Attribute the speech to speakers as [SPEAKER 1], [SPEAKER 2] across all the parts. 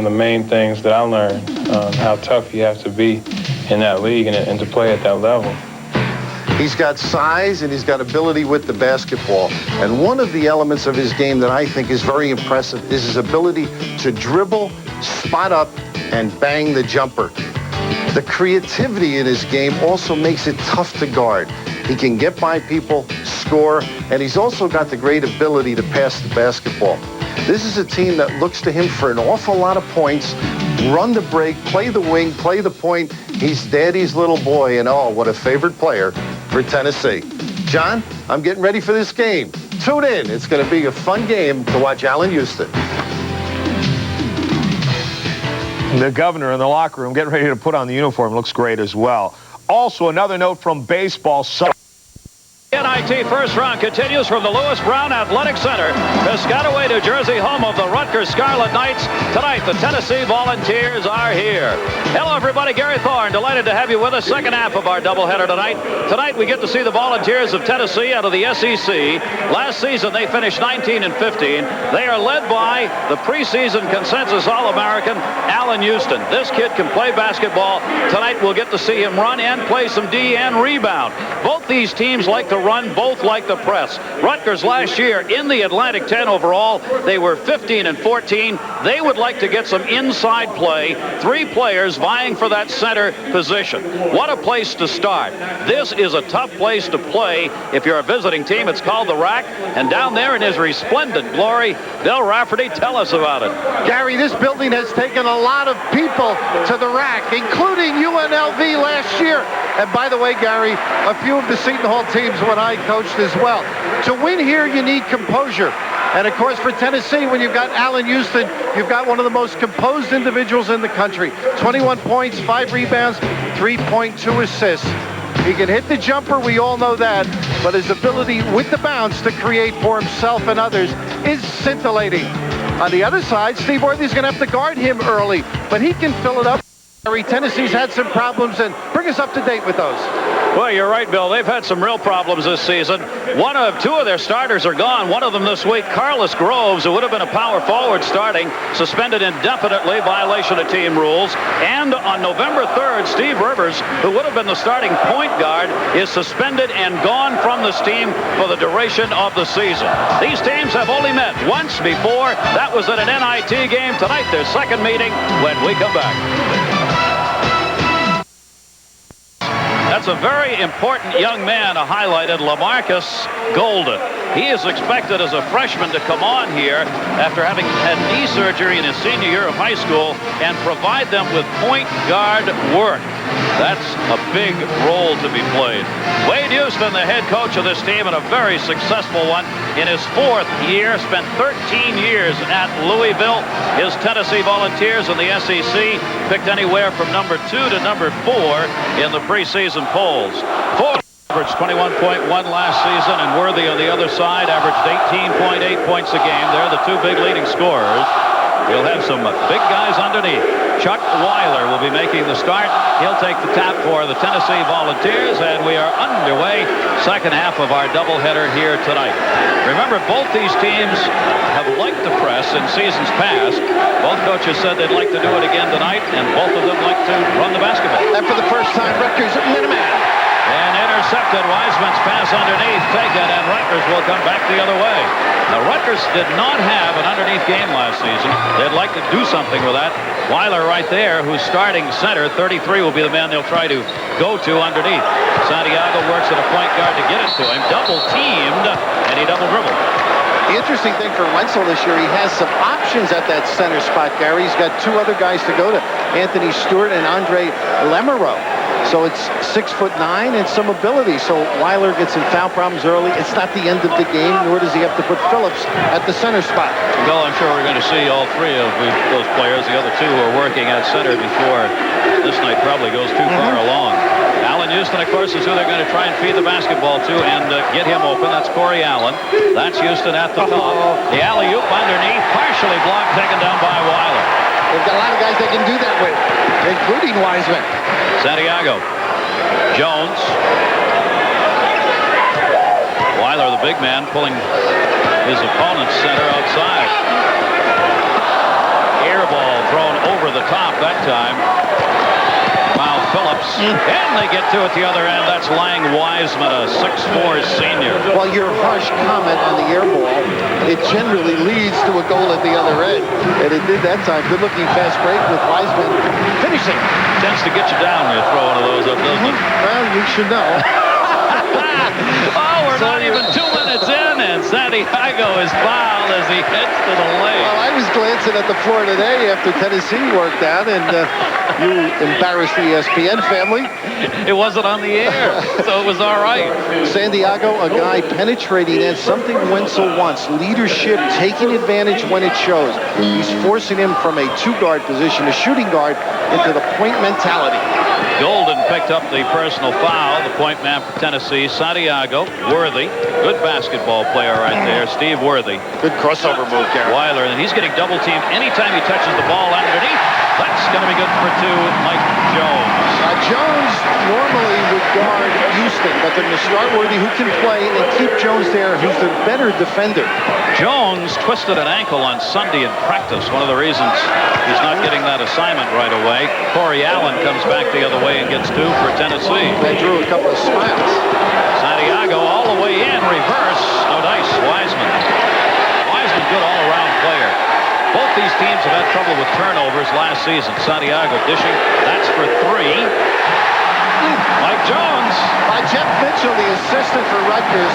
[SPEAKER 1] The main things that I learned, how tough you have to be in that league and to play at that level.
[SPEAKER 2] He's got size and he's got ability with the basketball. And one of the elements of his game that I think is very impressive is his ability to dribble, spot up, and bang the jumper. The creativity in his game also makes it tough to guard. He can get by people, score, and he's also got the great ability to pass the basketball. This is a team that looks to him for an awful lot of points, run the break, play the wing, play the point. He's Daddy's little boy, and oh, what a favorite player for Tennessee. John, I'm getting ready for this game. Tune in. It's going to be a fun game to watch Allen Houston.
[SPEAKER 3] The governor in the locker room getting ready to put on the uniform. Looks great as well. Also, another note from baseball.
[SPEAKER 4] NIT first round continues from the Lewis Brown Athletic Center, Piscataway, New Jersey, home of the Rutgers Scarlet Knights. Tonight, the Tennessee Volunteers are here. Hello, everybody. Gary Thorne, delighted to have you with us. Second half of our doubleheader tonight. Tonight, we get to see the Volunteers of Tennessee out of the SEC. Last season, they finished 19-15. They are led by the preseason consensus All-American, Allen Houston. This kid can play basketball. Tonight, we'll get to see him run and play some D and rebound. Both these teams like to run, both like the press. Rutgers last year in the Atlantic 10 overall, they were 15-14. They would like to get some inside play. 3 players vying for that center position. What a place to start. This is a tough place to play if you're a visiting team. It's called the Rack, and down there in his resplendent glory, Bill Rafferty, tell us about it.
[SPEAKER 2] Gary, this building has taken a lot of people to the Rack, including UNLV last year. And by the way, Gary, a few of the Seton Hall teams when I coached as well. To win here, you need composure. And of course, for Tennessee, when you've got Allen Houston, you've got one of the most composed individuals in the country. 21 points, 5 rebounds, 3.2 assists. He can hit the jumper, we all know that, but his ability with the bounce to create for himself and others is scintillating. On the other side, Steve Worthy's going to have to guard him early, but he can fill it up. Tennessee's had some problems, and bring us up to date with those.
[SPEAKER 4] Well, you're right, Bill. They've had some real problems this season. 2 of their starters are gone. One of them this week, Carlos Groves, who would have been a power forward starting, suspended indefinitely, violation of team rules. And on November 3rd, Steve Rivers, who would have been the starting point guard, is suspended and gone from this team for the duration of the season. These teams have only met once before. That was at an NIT game. Tonight, their second meeting when we come back. That's a very important young man highlighted, LaMarcus Golden. He is expected as a freshman to come on here after having had knee surgery in his senior year of high school and provide them with point guard work. That's a big role to be played. Wade Houston, the head coach of this team, and a very successful one in his 4th year, spent 13 years at Louisville. His Tennessee Volunteers in the SEC picked anywhere from number 2 to number 4 in the preseason polls. Averaged 21.1 last season, and Worthy on the other side averaged 18.8 points a game. They're the 2 big leading scorers. He'll have some big guys underneath. Chuck Weiler will be making the start. He'll take the tap for the Tennessee Volunteers, and we are underway. Second half of our doubleheader here tonight. Remember, both these teams have liked to press in seasons past. Both coaches said they'd like to do it again tonight, and both of them like to run the basketball.
[SPEAKER 2] And for the first time, Rutgers Miniman.
[SPEAKER 4] And intercepted. Wiseman's pass underneath. Taken, and Rutgers will come back the other way. Now, Rutgers did not have an underneath game last season. They'd like to do something with that. Weiler right there, who's starting center. 33 will be the man they'll try to go to underneath. Santiago works at a point guard to get it to him. Double teamed, and he double dribbled.
[SPEAKER 2] The interesting thing for Wenzel this year, he has some options at that center spot, Gary. He's got 2 other guys to go to, Anthony Stewart and Andre Lemereau. So it's 6'9" and some ability. So Weiler gets in foul problems early. It's not the end of the game, nor does he have to put Phillips at the center spot.
[SPEAKER 4] Well, I'm sure we're going to see all 3 of those players. The other 2 who are working at center before this night probably goes too far along. Allen Houston, of course, is who they're going to try and feed the basketball to and get him open. That's Corey Allen. That's Houston at the top. The alley-oop underneath, partially blocked, taken down by Weiler.
[SPEAKER 2] They've got a lot of guys they can do that with, including Wiseman.
[SPEAKER 4] Santiago. Jones. Weiler, the big man, pulling his opponent's center outside. air ball thrown over the top that time. Jamal Phillips, and they get to it the other end. That's Lang Wiseman, a 6'4" senior.
[SPEAKER 2] Well, your harsh comment on the air ball, it generally leads to a goal at the other end. And it did that time. Good-looking fast break with Wiseman finishing.
[SPEAKER 4] Tends to get you down when you throw one of those up, doesn't it?
[SPEAKER 2] Well, you should know.
[SPEAKER 4] Oh, we're not even 2 minutes in, and Santiago is fouled as he heads to the lane.
[SPEAKER 2] Well, I was glancing at the floor today after Tennessee worked out, and you embarrassed the ESPN family.
[SPEAKER 4] It wasn't on the air, so it was all right.
[SPEAKER 2] Santiago, a guy penetrating in, something Wenzel wants. Leadership, taking advantage when it shows. He's forcing him from a two-guard position, a shooting guard, into the point mentality.
[SPEAKER 4] Golden picked up the personal foul, the point man for Tennessee. Santiago, Worthy, good basketball player right there. Steve Worthy.
[SPEAKER 2] Good crossover move, Gary.
[SPEAKER 4] Weiler, and he's getting double teamed anytime he touches the ball underneath. That's going to be good for two. Mike Jones.
[SPEAKER 2] Jones normally would guard Houston, but they're going to start Worthy, who can play, and keep Jones there, who's the better defender.
[SPEAKER 4] Jones twisted an ankle on Sunday in practice. One of the reasons he's not getting that assignment right away. Corey Allen comes back the other way and gets two for Tennessee.
[SPEAKER 2] They drew a couple of smiles.
[SPEAKER 4] Santiago all the way in, reverse. No dice. Wiseman. Wiseman, good all-around player. Both these teams have had trouble with turnovers last season. Santiago dishing. That's for three. Mike Jones.
[SPEAKER 2] Jeff Mitchell, the assistant for Rutgers,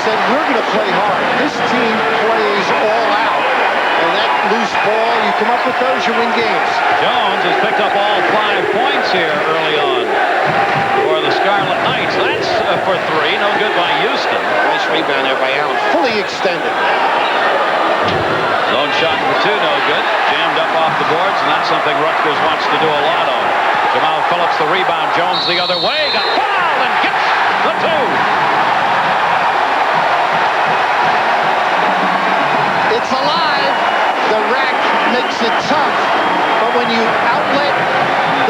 [SPEAKER 2] said, we're going to play hard. This team plays all out. And that loose ball, you come up with those, you win games.
[SPEAKER 4] Jones has picked up all 5 points here early on for the Scarlet Knights. That's for three. No good by Houston.
[SPEAKER 2] Nice rebound there by Allen. Fully extended.
[SPEAKER 4] Zone shot for two, no good. Jammed up off the boards, and that's something Rutgers wants to do a lot of. Jamal Phillips the rebound. Jones the other way. Got fouled and gets the two.
[SPEAKER 2] It's alive. The rack makes it tough. But when you outlet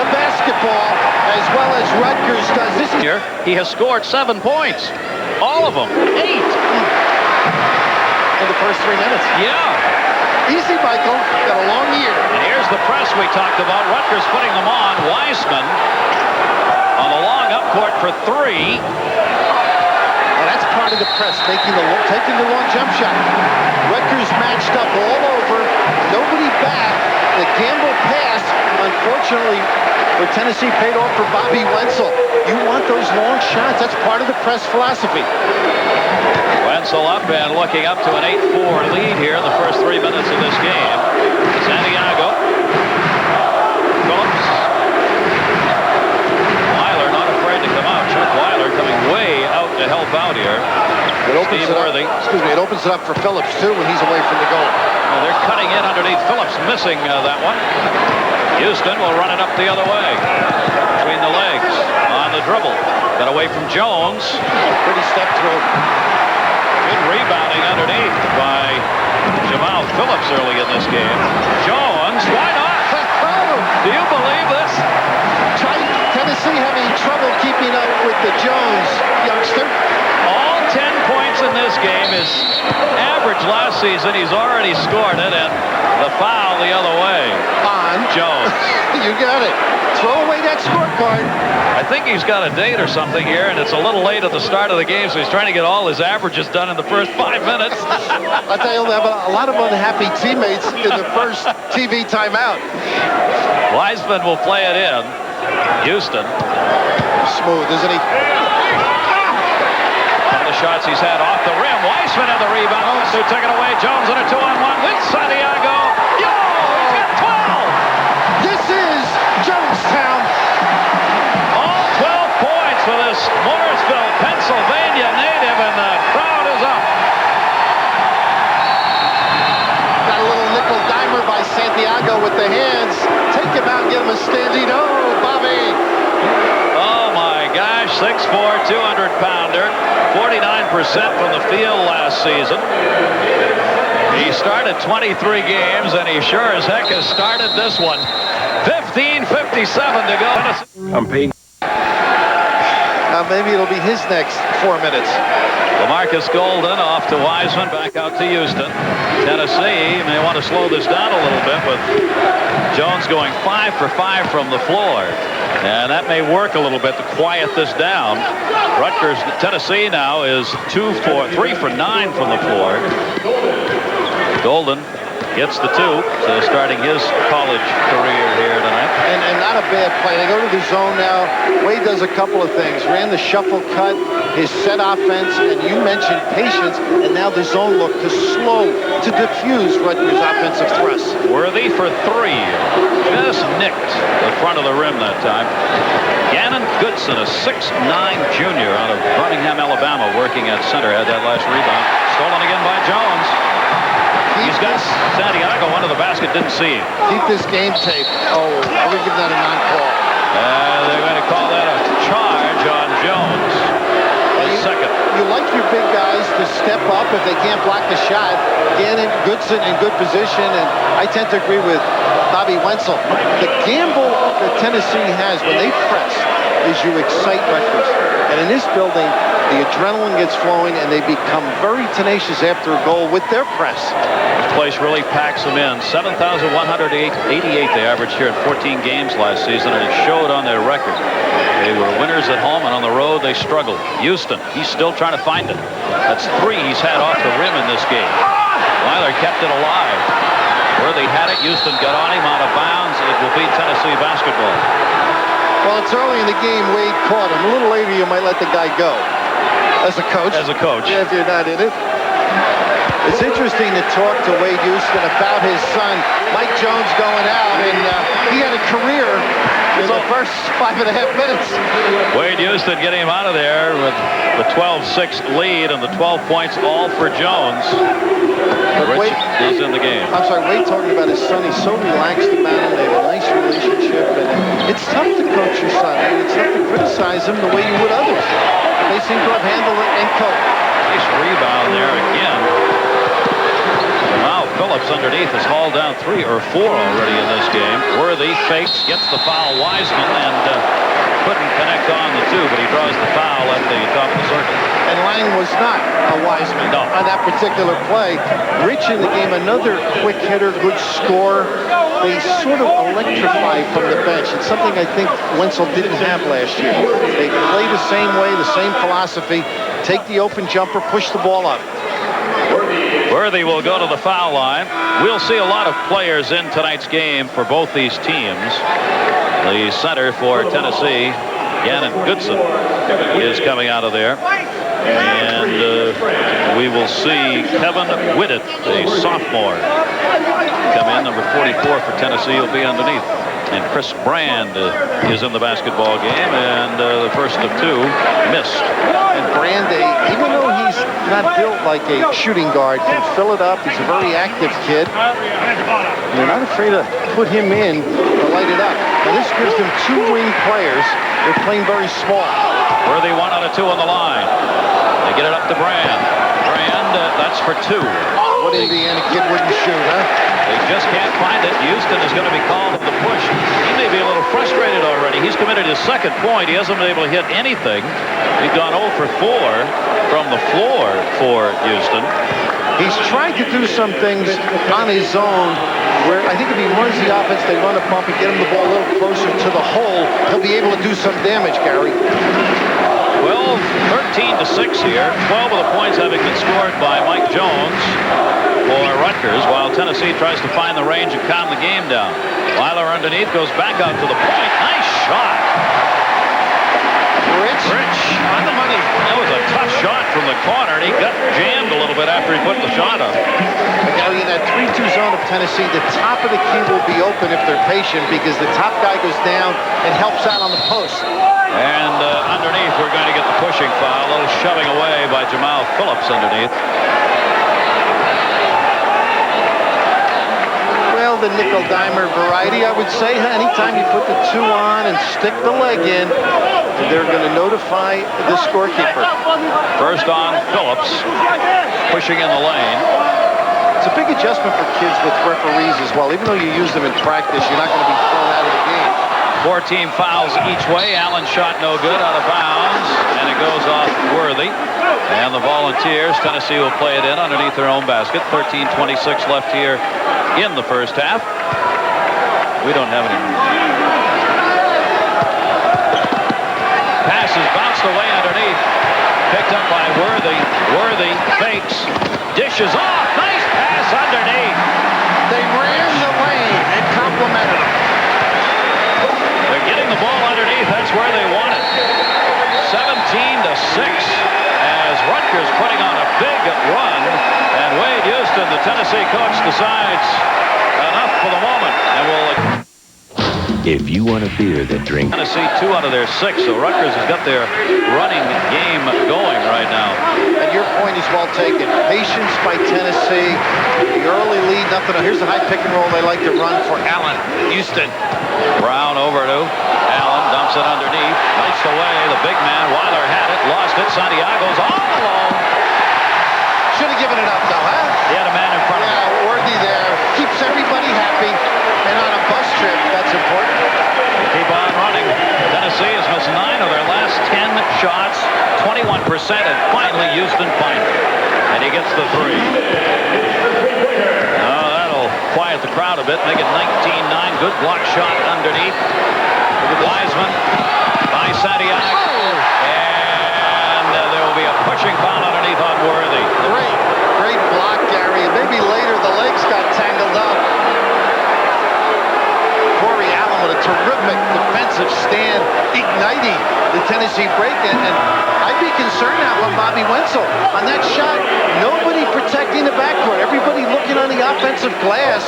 [SPEAKER 2] the basketball as well as Rutgers does, this
[SPEAKER 4] year, he has scored 7 points. All of them. 8.
[SPEAKER 2] In the first 3 minutes.
[SPEAKER 4] Yeah.
[SPEAKER 2] Easy, Michael. Got a long year.
[SPEAKER 4] And here's the press we talked about. Rutgers putting them on. Wiseman on the long up court for three.
[SPEAKER 2] Well, that's part of the press, taking the long jump shot. Rutgers matched up all over. Nobody back. The gamble pass, unfortunately, for Tennessee paid off for Bobby Wenzel. You want those long shots. That's part of the press philosophy.
[SPEAKER 4] Wenzel up and looking up to an 8-4 lead here in the first 3 minutes of this game. Santiago. Phillips. Weiler not afraid to come out. Chuck Weiler coming way out to help out here.
[SPEAKER 2] It opens it up. Excuse me. It opens it up for Phillips too when he's away from the goal.
[SPEAKER 4] Well, they're cutting in underneath. Phillips missing that one. Houston will run it up the other way. Between the legs. On the dribble. Got away from Jones.
[SPEAKER 2] Pretty step through.
[SPEAKER 4] Good rebounding underneath by Jamal Phillips early in this game. Jones, why not? Do you believe this?
[SPEAKER 2] Tennessee having trouble keeping up with the Jones youngster.
[SPEAKER 4] All 10 points in this game. His average last season, he's already scored it, and the foul the other way.
[SPEAKER 2] On
[SPEAKER 4] Jones.
[SPEAKER 2] You got it. Throw away that scorecard.
[SPEAKER 4] I think he's got a date or something here, and it's a little late at the start of the game, so he's trying to get all his averages done in the first 5 minutes.
[SPEAKER 2] I'll tell you, a lot of unhappy teammates in the first TV timeout.
[SPEAKER 4] Wiseman will play it in. Houston.
[SPEAKER 2] Smooth, isn't he?
[SPEAKER 4] One of the shots he's had off the rim. Wiseman had the rebound. Who took it away? Jones in a 2-on-1 with Santiago. Yo! He's got 12!
[SPEAKER 2] This is Jonestown.
[SPEAKER 4] All 12 points for this Morrisville, Pennsylvania native, and the crowd is up.
[SPEAKER 2] Got a little nickel dimer by Santiago with the hands. Take him out and get him a standing. Oh, Bobby.
[SPEAKER 4] Oh, my gosh. 6'4", 200-pounder. 49% from the field last season. He started 23 games, and he sure as heck has started this one. 15:57 to go.
[SPEAKER 1] I'm Pete.
[SPEAKER 2] Maybe it'll be his next 4 minutes.
[SPEAKER 4] LaMarcus Golden off to Wiseman, back out to Houston. Tennessee may want to slow this down a little bit with Jones going 5 for 5 from the floor. And that may work a little bit to quiet this down. Rutgers, Tennessee now is 3 for 9 from the floor. Golden gets the 2, so starting his college career here tonight.
[SPEAKER 2] And not a bad play. They go to the zone now. Wade does a couple of things. Ran the shuffle cut, his set offense, and you mentioned patience, and now the zone look to slow, to diffuse Rutgers' offensive thrust.
[SPEAKER 4] Worthy for 3. Just nicked the front of the rim that time. Gannon Goodson, a 6'9 junior out of Birmingham, Alabama, working at center, had that last rebound. Stolen again by Jones. He's got Santiago under the basket, didn't see him.
[SPEAKER 2] Keep this game tape. Oh, I would give that a non-call.
[SPEAKER 4] They're going to call that a charge on Jones. Second.
[SPEAKER 2] You like your big guys to step up if they can't block the shot. Gannon Goodson in good position, and I tend to agree with Bobby Wenzel. The gamble that Tennessee has when they press is you excite Rutgers. And in this building, the adrenaline gets flowing, and they become very tenacious after a goal with their press.
[SPEAKER 4] This place really packs them in. 7,188 they averaged here in 14 games last season, and it showed on their record. They were winners at home, and on the road they struggled. Houston, he's still trying to find it. That's 3 he's had off the rim in this game. Weiler kept it alive. Worthy had it. Houston got on him out of bounds. It will be Tennessee basketball.
[SPEAKER 2] Well, it's early in the game. Wade caught him. A little later, you might let the guy go. As a coach?
[SPEAKER 4] As a coach.
[SPEAKER 2] Yeah, if you're not in it. It's interesting to talk to Wade Houston about his son, Mike Jones, going out, and he had a career in the first 5.5 minutes.
[SPEAKER 4] Wade Houston getting him out of there with the 12-6 lead and the 12 points all for Jones. Rich is in the game.
[SPEAKER 2] I'm sorry, Wade talking about his son. He's so relaxed about him. They have a nice relationship, and it's tough to coach your son. I mean, it's tough to criticize him the way you would others. They seem to have handled it and coached.
[SPEAKER 4] Nice rebound there again. Now Phillips underneath has hauled down 3 or 4 already in this game. Worthy fakes, gets the foul. Wiseman and couldn't connect on the 2, but he draws the foul at the top of the circle.
[SPEAKER 2] And Lang was not a Wiseman on that particular play. Rich in the game, another quick hitter, good scorer. They sort of electrify from the bench. It's something I think Wenzel didn't have last year. They play the same way, the same philosophy. Take the open jumper, push the ball up.
[SPEAKER 4] Worthy will go to the foul line. We'll see a lot of players in tonight's game for both these teams. The center for Tennessee, Gannon Goodson, is coming out of there. And we will see Kevin Whitted, a sophomore, come in. Number 44 for Tennessee will be underneath. And Chris Brand is in the basketball game, and the first of 2 missed.
[SPEAKER 2] And Brand, even though he's not built like a shooting guard, can fill it up. He's a very active kid. And they're not afraid to put him in to light it up. Now this gives them 2 wing players. They're playing very small.
[SPEAKER 4] Worthy 1 out of 2 on the line. They get it up to Brand. Brand, that's for 2.
[SPEAKER 2] What Indiana kid wouldn't shoot, huh?
[SPEAKER 4] They just can't find it. Houston is going to be called to the push. He may be a little frustrated already. He's committed his 2nd point. He hasn't been able to hit anything. He's gone 0 for 4 from the floor for Houston.
[SPEAKER 2] He's trying to do some things on his own where I think if he runs the offense, they run a pump and get him the ball a little closer to the hole, he'll be able to do some damage, Gary.
[SPEAKER 4] 13-6 here. 12 of the points having been scored by Mike Jones for Rutgers, while Tennessee tries to find the range and calm the game down. Weiler underneath goes back out to the point. Nice shot. Rich on the money. That was a tough shot from the corner, and he got jammed a little bit after he put the shot up.
[SPEAKER 2] Gary, in that 3-2 zone of Tennessee, the top of the key will be open if they're patient because the top guy goes down and helps out on the post.
[SPEAKER 4] And underneath, we're going to get the pushing foul. A little shoving away by Jamal Phillips underneath.
[SPEAKER 2] Well, the nickel-dimer variety, I would say. Anytime you put the 2 on and stick the leg in, they're going to notify the scorekeeper.
[SPEAKER 4] First on Phillips, pushing in the lane.
[SPEAKER 2] It's a big adjustment for kids with referees as well. Even though you use them in practice, you're not going to be thrown out of the game.
[SPEAKER 4] 4-team fouls each way. Allen's shot no good, out of bounds, and it goes off Worthy. And the Volunteers, Tennessee will play it in underneath their own basket. 13:26 left here in the first half. We don't have any. Passes bounced away underneath. Picked up by Worthy. Worthy fakes. Dishes off. Nice pass underneath.
[SPEAKER 2] They ran the lane and complimented him.
[SPEAKER 4] They're getting the ball underneath. That's where they want it. 17-6 as Rutgers putting on a big run. And Wade Houston, the Tennessee coach, decides enough for the moment. And will.
[SPEAKER 5] If you want a beer that drinks...
[SPEAKER 4] Tennessee 2 out of their 6, so Rutgers has got their running game going right now.
[SPEAKER 2] And your point is well taken. Patience by Tennessee. The early lead, nothing. Here's the high pick and roll they like to run for Allen. Houston.
[SPEAKER 4] Brown over to Allen, dumps it underneath. Nice away, the big man. Weiler had it, lost it. Santiago's all alone.
[SPEAKER 2] Should have given it up, though, huh?
[SPEAKER 4] He had a man in front of him.
[SPEAKER 2] Yeah, Worthy there. Keeps everybody happy. And on a bus trip, that's important.
[SPEAKER 4] Keep on running. Tennessee has missed 9 of their last 10 shots, 21%, and finally Houston finds it. And he gets the 3. Oh, that'll quiet the crowd a bit, make it 19-9. Good block shot underneath. Wiseman by Santiago. And there will be a pushing foul underneath on Worthy.
[SPEAKER 2] Great block, Gary. And maybe later the legs got tangled up. Corey Allen with a terrific defensive stand, igniting the Tennessee break. And I'd be concerned now with Bobby Wenzel. On that shot, nobody protecting the backcourt. Everybody looking on the offensive glass.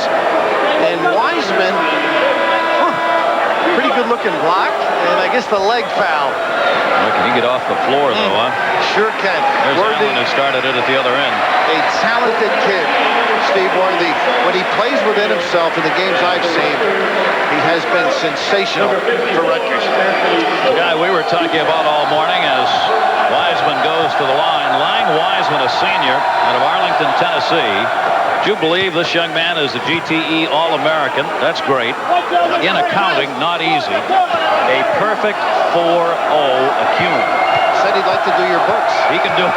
[SPEAKER 2] And Wiseman, pretty good-looking block. And I guess the leg foul.
[SPEAKER 4] Well, can he get off the floor, though, huh?
[SPEAKER 2] Sure can.
[SPEAKER 4] There's
[SPEAKER 2] Worthy,
[SPEAKER 4] Allen who started it at the other end.
[SPEAKER 2] a talented kid, Steve Worthy. When he plays within himself in the games I've seen, he has been sensational for Rutgers.
[SPEAKER 4] The guy we were talking about all morning as Wiseman goes to the line. Lang Wiseman, a senior out of Arlington, Tennessee. Do you believe this young man is a GTE All-American? That's great. In accounting, not easy. A perfect 4.0 acumen.
[SPEAKER 2] Said he'd like to do your books.
[SPEAKER 4] He can do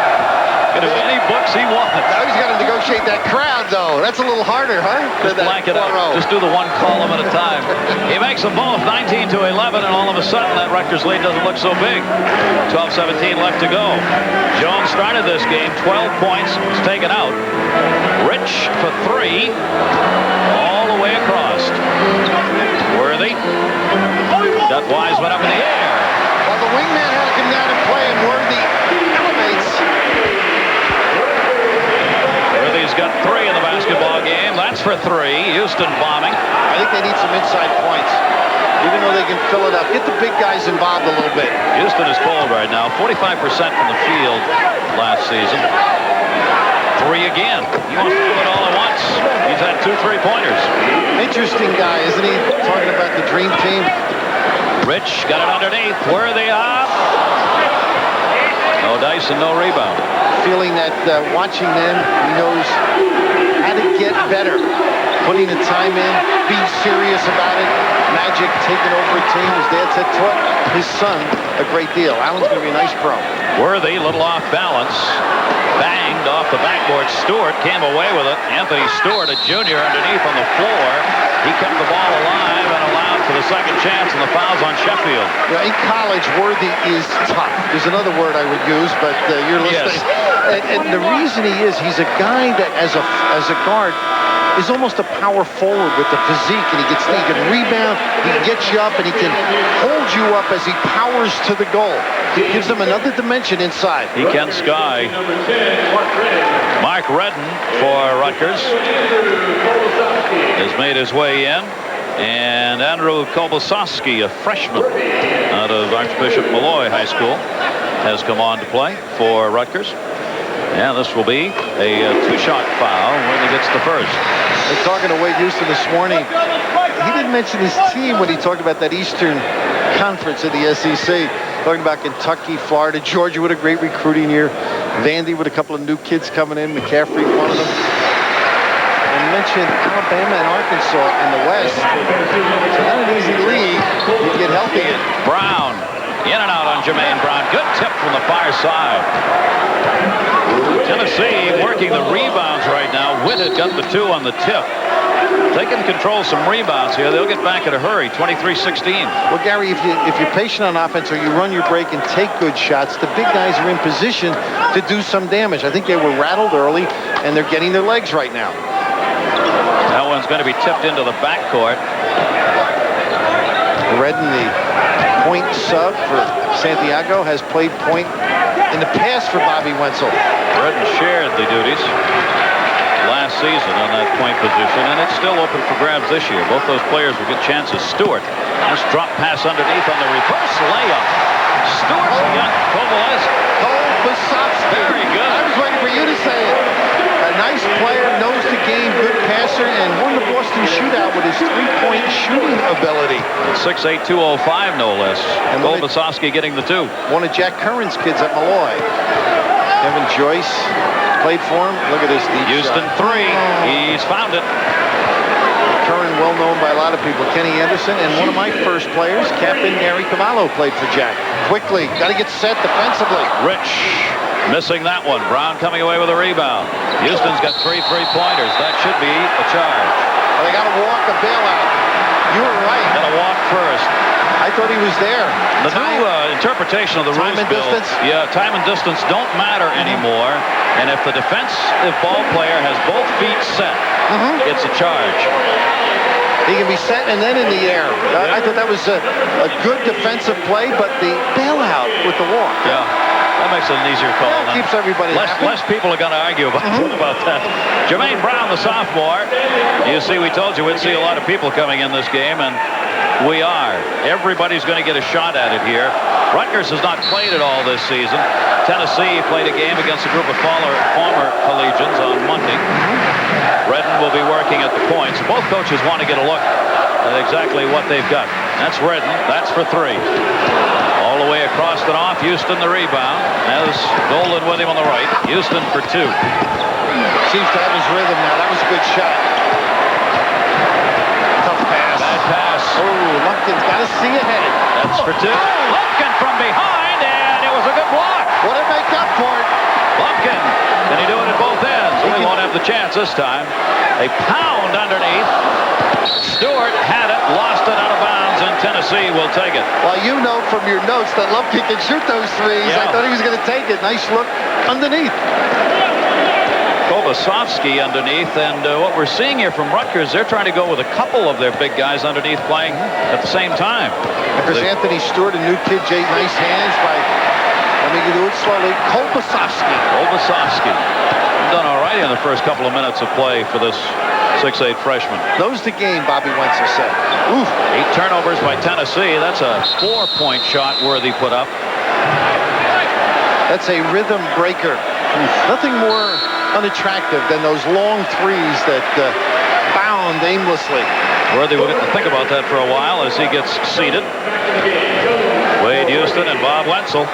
[SPEAKER 4] any books he wants.
[SPEAKER 2] Now he's got to negotiate that crowd, though. That's a little harder, huh?
[SPEAKER 4] Just blank it out. Just do the one column at a time. He makes them both 19-11, and all of a sudden that Rutgers lead doesn't look so big. 12-17 left to go. Jones started this game, 12 points, was taken out. Rich for 3, all the way across. Worthy. Got Wiseman up in the air.
[SPEAKER 2] Well, the wingman had to come down and play, and Worthy elevates.
[SPEAKER 4] Worthy's got 3 in the basketball game. That's for 3. Houston bombing.
[SPEAKER 2] I think they need some inside points, even though they can fill it up. Get the big guys involved a little bit.
[SPEAKER 4] Houston is cold right now. 45% from the field last season. 3 again. He wants to do it all at once. He's had 2 3-pointers.
[SPEAKER 2] Interesting guy, isn't he? Talking about the dream team.
[SPEAKER 4] Rich got it underneath. Worthy up. No dice and no rebound.
[SPEAKER 2] Feeling that watching them, he knows how to get better. Putting the time in, being serious about it. Magic taking over a team. His dad said taught his son a great deal. Allen's going to be a nice pro.
[SPEAKER 4] Worthy, a little off balance. Banged off the backboard. Stewart came away with it. Anthony Stewart, a junior, underneath on the floor. He kept the ball alive and allowed for the second chance, and the foul's on Sheffield.
[SPEAKER 2] Yeah, in college, Worthy is tough. There's another word I would use, but you're listening.
[SPEAKER 4] Yes.
[SPEAKER 2] And the reason he's a guy that as a guard is almost a power forward with the physique, and he can rebound, he can get you up, and he can hold you up as he powers to the goal. It gives him another dimension inside.
[SPEAKER 4] He can sky. Mark Redden for Rutgers has made his way in. And Andrew Kolbasowski, a freshman out of Archbishop Malloy High School, has come on to play for Rutgers. And this will be a 2-shot foul when he gets the first.
[SPEAKER 2] They're talking to Wade Houston this morning. He didn't mention his team when he talked about that Eastern Conference of the SEC. Talking about Kentucky, Florida, Georgia with a great recruiting year. Vandy with a couple of new kids coming in. McCaffrey, one of them. And mentioned Alabama and Arkansas in the West. So not an easy league. You get
[SPEAKER 4] In and out on Jermaine Brown. Good tip from the far side. Tennessee working the rebounds right now. Witt had got the 2 on the tip. They can control some rebounds here. They'll get back in a hurry. 23-16.
[SPEAKER 2] Well, Gary, if you're patient on offense or you run your break and take good shots, the big guys are in position to do some damage. I think they were rattled early, and they're getting their legs right now.
[SPEAKER 4] That one's going to be tipped into the backcourt.
[SPEAKER 2] Redden, the point sub for Santiago, has played point in the past for Bobby Wenzel.
[SPEAKER 4] Redden shared the duties last season on that point position, and it's still open for grabs this year. Both those players will get chances. Stewart, nice drop pass underneath on the reverse layup. Stewart got
[SPEAKER 2] Kolbasovsky.
[SPEAKER 4] Very good.
[SPEAKER 2] I was waiting for you to say it. A nice player, knows the game, good passer, and won the Boston shootout with his three-point shooting ability.
[SPEAKER 4] 6'8", 205, no less. And Kolbasovsky getting the 2.
[SPEAKER 2] One of Jack Curran's kids at Malloy. Kevin Joyce played for him. Look at this deep
[SPEAKER 4] Houston
[SPEAKER 2] shot.
[SPEAKER 4] 3. He's found it.
[SPEAKER 2] Curran, well known by a lot of people. Kenny Anderson, and one of my first players, Captain Gary Cavallo, played for Jack. Quickly, got to get set defensively.
[SPEAKER 4] Rich missing that one. Brown coming away with a rebound. Houston's got 3 3-pointers. That should be a charge.
[SPEAKER 2] Well, they got to walk a bailout. You were right.
[SPEAKER 4] Got to walk first.
[SPEAKER 2] I thought he was there.
[SPEAKER 4] The new interpretation of the rules,
[SPEAKER 2] Time and
[SPEAKER 4] Bill,
[SPEAKER 2] distance?
[SPEAKER 4] Yeah, time and distance don't matter anymore. And if the defensive ball player has both feet set, it's a charge.
[SPEAKER 2] He can be set and then in the air. I thought that was a good defensive play, but the bailout with the walk.
[SPEAKER 4] Yeah, that makes it an easier call.
[SPEAKER 2] That keeps everybody happy.
[SPEAKER 4] Less people are going to argue about that. Jermaine Brown, the sophomore. You see, we told you we'd see a lot of people coming in this game, and we are. Everybody's going to get a shot at it here. Rutgers has not played at all this season. Tennessee played a game against a group of former collegians on Monday. Redden will be working at the points. Both coaches want to get a look at exactly what they've got. That's Redden. That's for 3. All the way across and off. Houston the rebound. Has Golden with him on the right. Houston for 2.
[SPEAKER 2] Seems to have his rhythm now. That was a good shot. Tough pass.
[SPEAKER 4] Bad pass.
[SPEAKER 2] Oh, Lumpkin's got to see ahead.
[SPEAKER 4] That's for 2. Lumpkin from behind, and it was a good block.
[SPEAKER 2] What did make up for it?
[SPEAKER 4] Lumpkin. Can he do it at both ends? He won't have the chance this time. A pound underneath. Stewart had it, lost it out of bounds, and Tennessee will take it.
[SPEAKER 2] Well, you know from your notes that Lumpkin can shoot those threes.
[SPEAKER 4] Yeah.
[SPEAKER 2] I thought he was going to take it. Nice look underneath.
[SPEAKER 4] Kolbasovsky underneath, and what we're seeing here from Rutgers, they're trying to go with a couple of their big guys underneath playing at the same time.
[SPEAKER 2] Chris Anthony Stewart, a new kid, Jay, nice hands by, let me do it slowly, Kolbasovsky.
[SPEAKER 4] Done all right in the first couple of minutes of play for this 6'8" freshman.
[SPEAKER 2] Knows the game, Bobby Wenzel said. Oof.
[SPEAKER 4] 8 turnovers by Tennessee. That's a 4-point shot Worthy put up.
[SPEAKER 2] That's a rhythm breaker. Nothing more unattractive than those long threes that bound aimlessly.
[SPEAKER 4] Worthy will get to think about that for a while as he gets seated. Wade Houston and Bob Wenzel.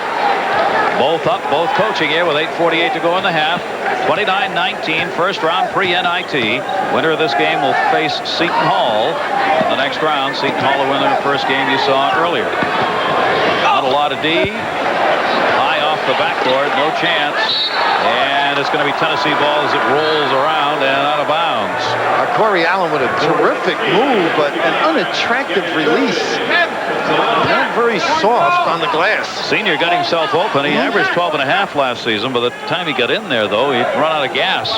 [SPEAKER 4] Both up, both coaching here with 8:48 to go in the half. 29-19, first round pre-NIT. Winner of this game will face Seton Hall in the next round. Seton Hall will win their first game you saw earlier. Not a lot of D. High off the backboard, no chance. And it's going to be Tennessee ball as it rolls around and out of bounds.
[SPEAKER 2] Corey Allen with a terrific move, but an unattractive release. Not very soft on the glass.
[SPEAKER 4] Senior got himself open. He averaged 12.5 last season. By the time he got in there, though, he'd run out of gas.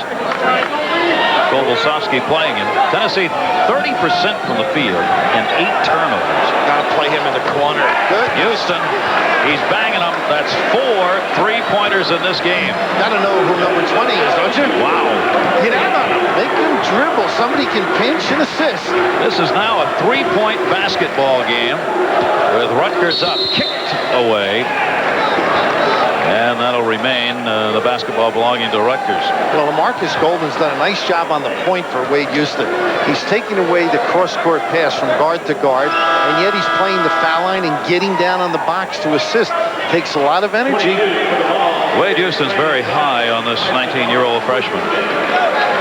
[SPEAKER 4] Kolbasovsky playing him. Tennessee 30% from the field and 8 turnovers.
[SPEAKER 2] Got to play him in the corner. Good.
[SPEAKER 4] Houston, he's banging them. That's 4 3-pointers in this game.
[SPEAKER 2] Got to know who number 20 is, don't you?
[SPEAKER 4] Wow.
[SPEAKER 2] Get out on him. Make him dribble. Somebody can pinch and assist.
[SPEAKER 4] This is now a 3-point basketball game with Rutgers up, kicked away. And that'll remain the basketball belonging to Rutgers.
[SPEAKER 2] Well, LaMarcus Golden's done a nice job on the point for Wade Houston. He's taking away the cross-court pass from guard to guard, and yet he's playing the foul line and getting down on the box to assist. Takes a lot of energy.
[SPEAKER 4] Wade Houston's very high on this 19-year-old freshman.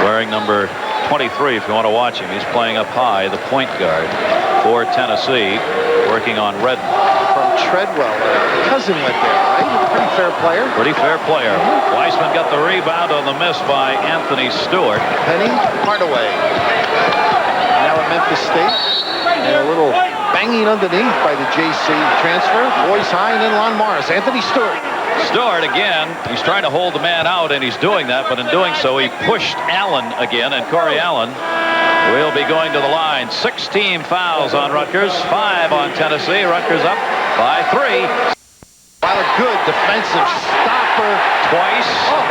[SPEAKER 4] Wearing number 23 if you want to watch him. He's playing up high, the point guard for Tennessee, working on Redden.
[SPEAKER 2] From Treadwell. Cousin went there, right? He's a pretty fair player.
[SPEAKER 4] Pretty fair player. Weissman got the rebound on the miss by Anthony Stewart.
[SPEAKER 2] Penny Hardaway. Now at Memphis State. And a little banging underneath by the JC transfer. Boys high, and then Lon Morris. Anthony Stewart.
[SPEAKER 4] Stewart again, he's trying to hold the man out, and he's doing that, but in doing so, he pushed Allen again, and Corey Allen will be going to the line. 16 fouls on Rutgers, 5 on Tennessee. Rutgers up by 3.
[SPEAKER 2] While a good defensive stopper.
[SPEAKER 4] Twice.
[SPEAKER 2] Oh,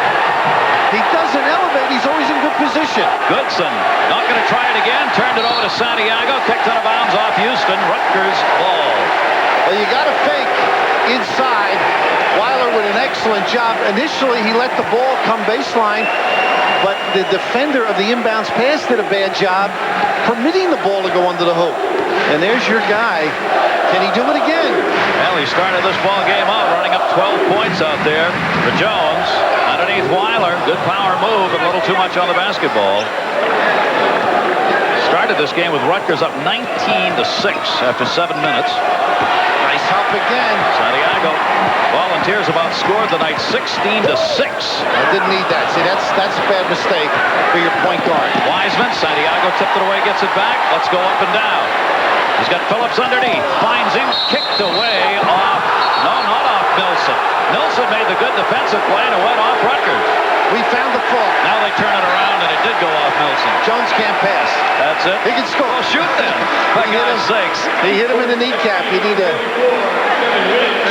[SPEAKER 2] he doesn't elevate. He's always in good position.
[SPEAKER 4] Goodson not going to try it again. Turned it over to Santiago. Kicked out of bounds off Houston. Rutgers ball.
[SPEAKER 2] Well, you got to fake inside. Weiler with an excellent job. Initially, he let the ball come baseline, but the defender of the inbounds pass did a bad job permitting the ball to go under the hoop. And there's your guy. Can he do it again?
[SPEAKER 4] Well, he started this ball game out running up 12 points out there for Jones. Underneath Weiler. Good power move, but a little too much on the basketball. Started this game with Rutgers up 19-6 after 7 minutes.
[SPEAKER 2] Nice help again.
[SPEAKER 4] Santiago. Volunteers about scored the night 16-6.
[SPEAKER 2] I didn't need that. See, that's a bad mistake for your point guard.
[SPEAKER 4] Wiseman. Santiago tipped it away, gets it back. Let's go up and down. He's got Phillips underneath. Finds him. Kicked away off. No, not off Milson. Milson made the good defensive play and it went off Rutgers.
[SPEAKER 2] We found the fault.
[SPEAKER 4] Now they turn it around and it did go off Milson.
[SPEAKER 2] Jones can't pass.
[SPEAKER 4] That's it.
[SPEAKER 2] He can score.
[SPEAKER 4] Well, shoot then. For God's sakes.
[SPEAKER 2] He hit him in the kneecap. You need a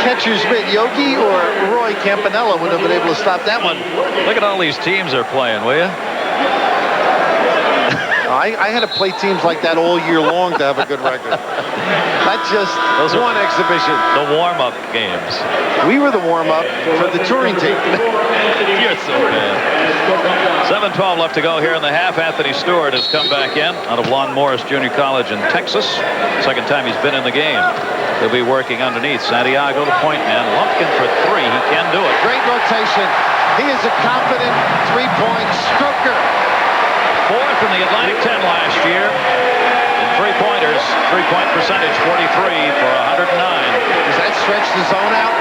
[SPEAKER 2] catcher's mitt. Yogi or Roy Campanella would have been able to stop that one.
[SPEAKER 4] Look at all these teams they're playing, will you?
[SPEAKER 2] I had to play teams like that all year long to have a good record. Not just
[SPEAKER 4] Those
[SPEAKER 2] one exhibition.
[SPEAKER 4] The warm-up games.
[SPEAKER 2] We were the warm-up for the touring team.
[SPEAKER 4] You're so bad. 7:12 left to go here in the half. Anthony Stewart has come back in out of Lon Morris Junior College in Texas. Second time he's been in the game. He'll be working underneath. Santiago, the point man. Lumpkin for 3. He can do it.
[SPEAKER 2] Great rotation. He is a confident three-point stroker.
[SPEAKER 4] 4th in the Atlantic 10 last year. In three-pointers, three-point percentage 43 for 109.
[SPEAKER 2] Does that stretch the zone out?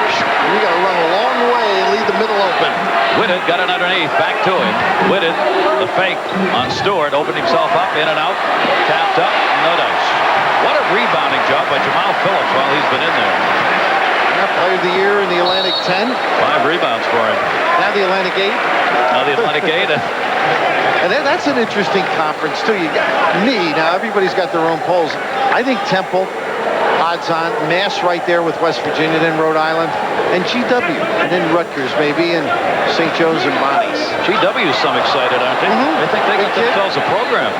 [SPEAKER 2] We got to run a long way and leave the middle open.
[SPEAKER 4] Whitted got it underneath, back to him. Whitted, the fake on Stewart, opened himself up, in and out, tapped up, no dice. What a rebounding job by Jamal Phillips while he's been in there.
[SPEAKER 2] Player of the year in the Atlantic 10.
[SPEAKER 4] 5 rebounds for him.
[SPEAKER 2] Now the Atlantic 8.
[SPEAKER 4] Now the Atlantic 8.
[SPEAKER 2] And that's an interesting conference, too. You got me. Now, everybody's got their own polls. I think Temple, odds on. Mass right there with West Virginia, then Rhode Island. And GW. And then Rutgers, maybe, and St. Joe's and Bonnie's.
[SPEAKER 4] GW's some excited, aren't they? I think they got themselves a program.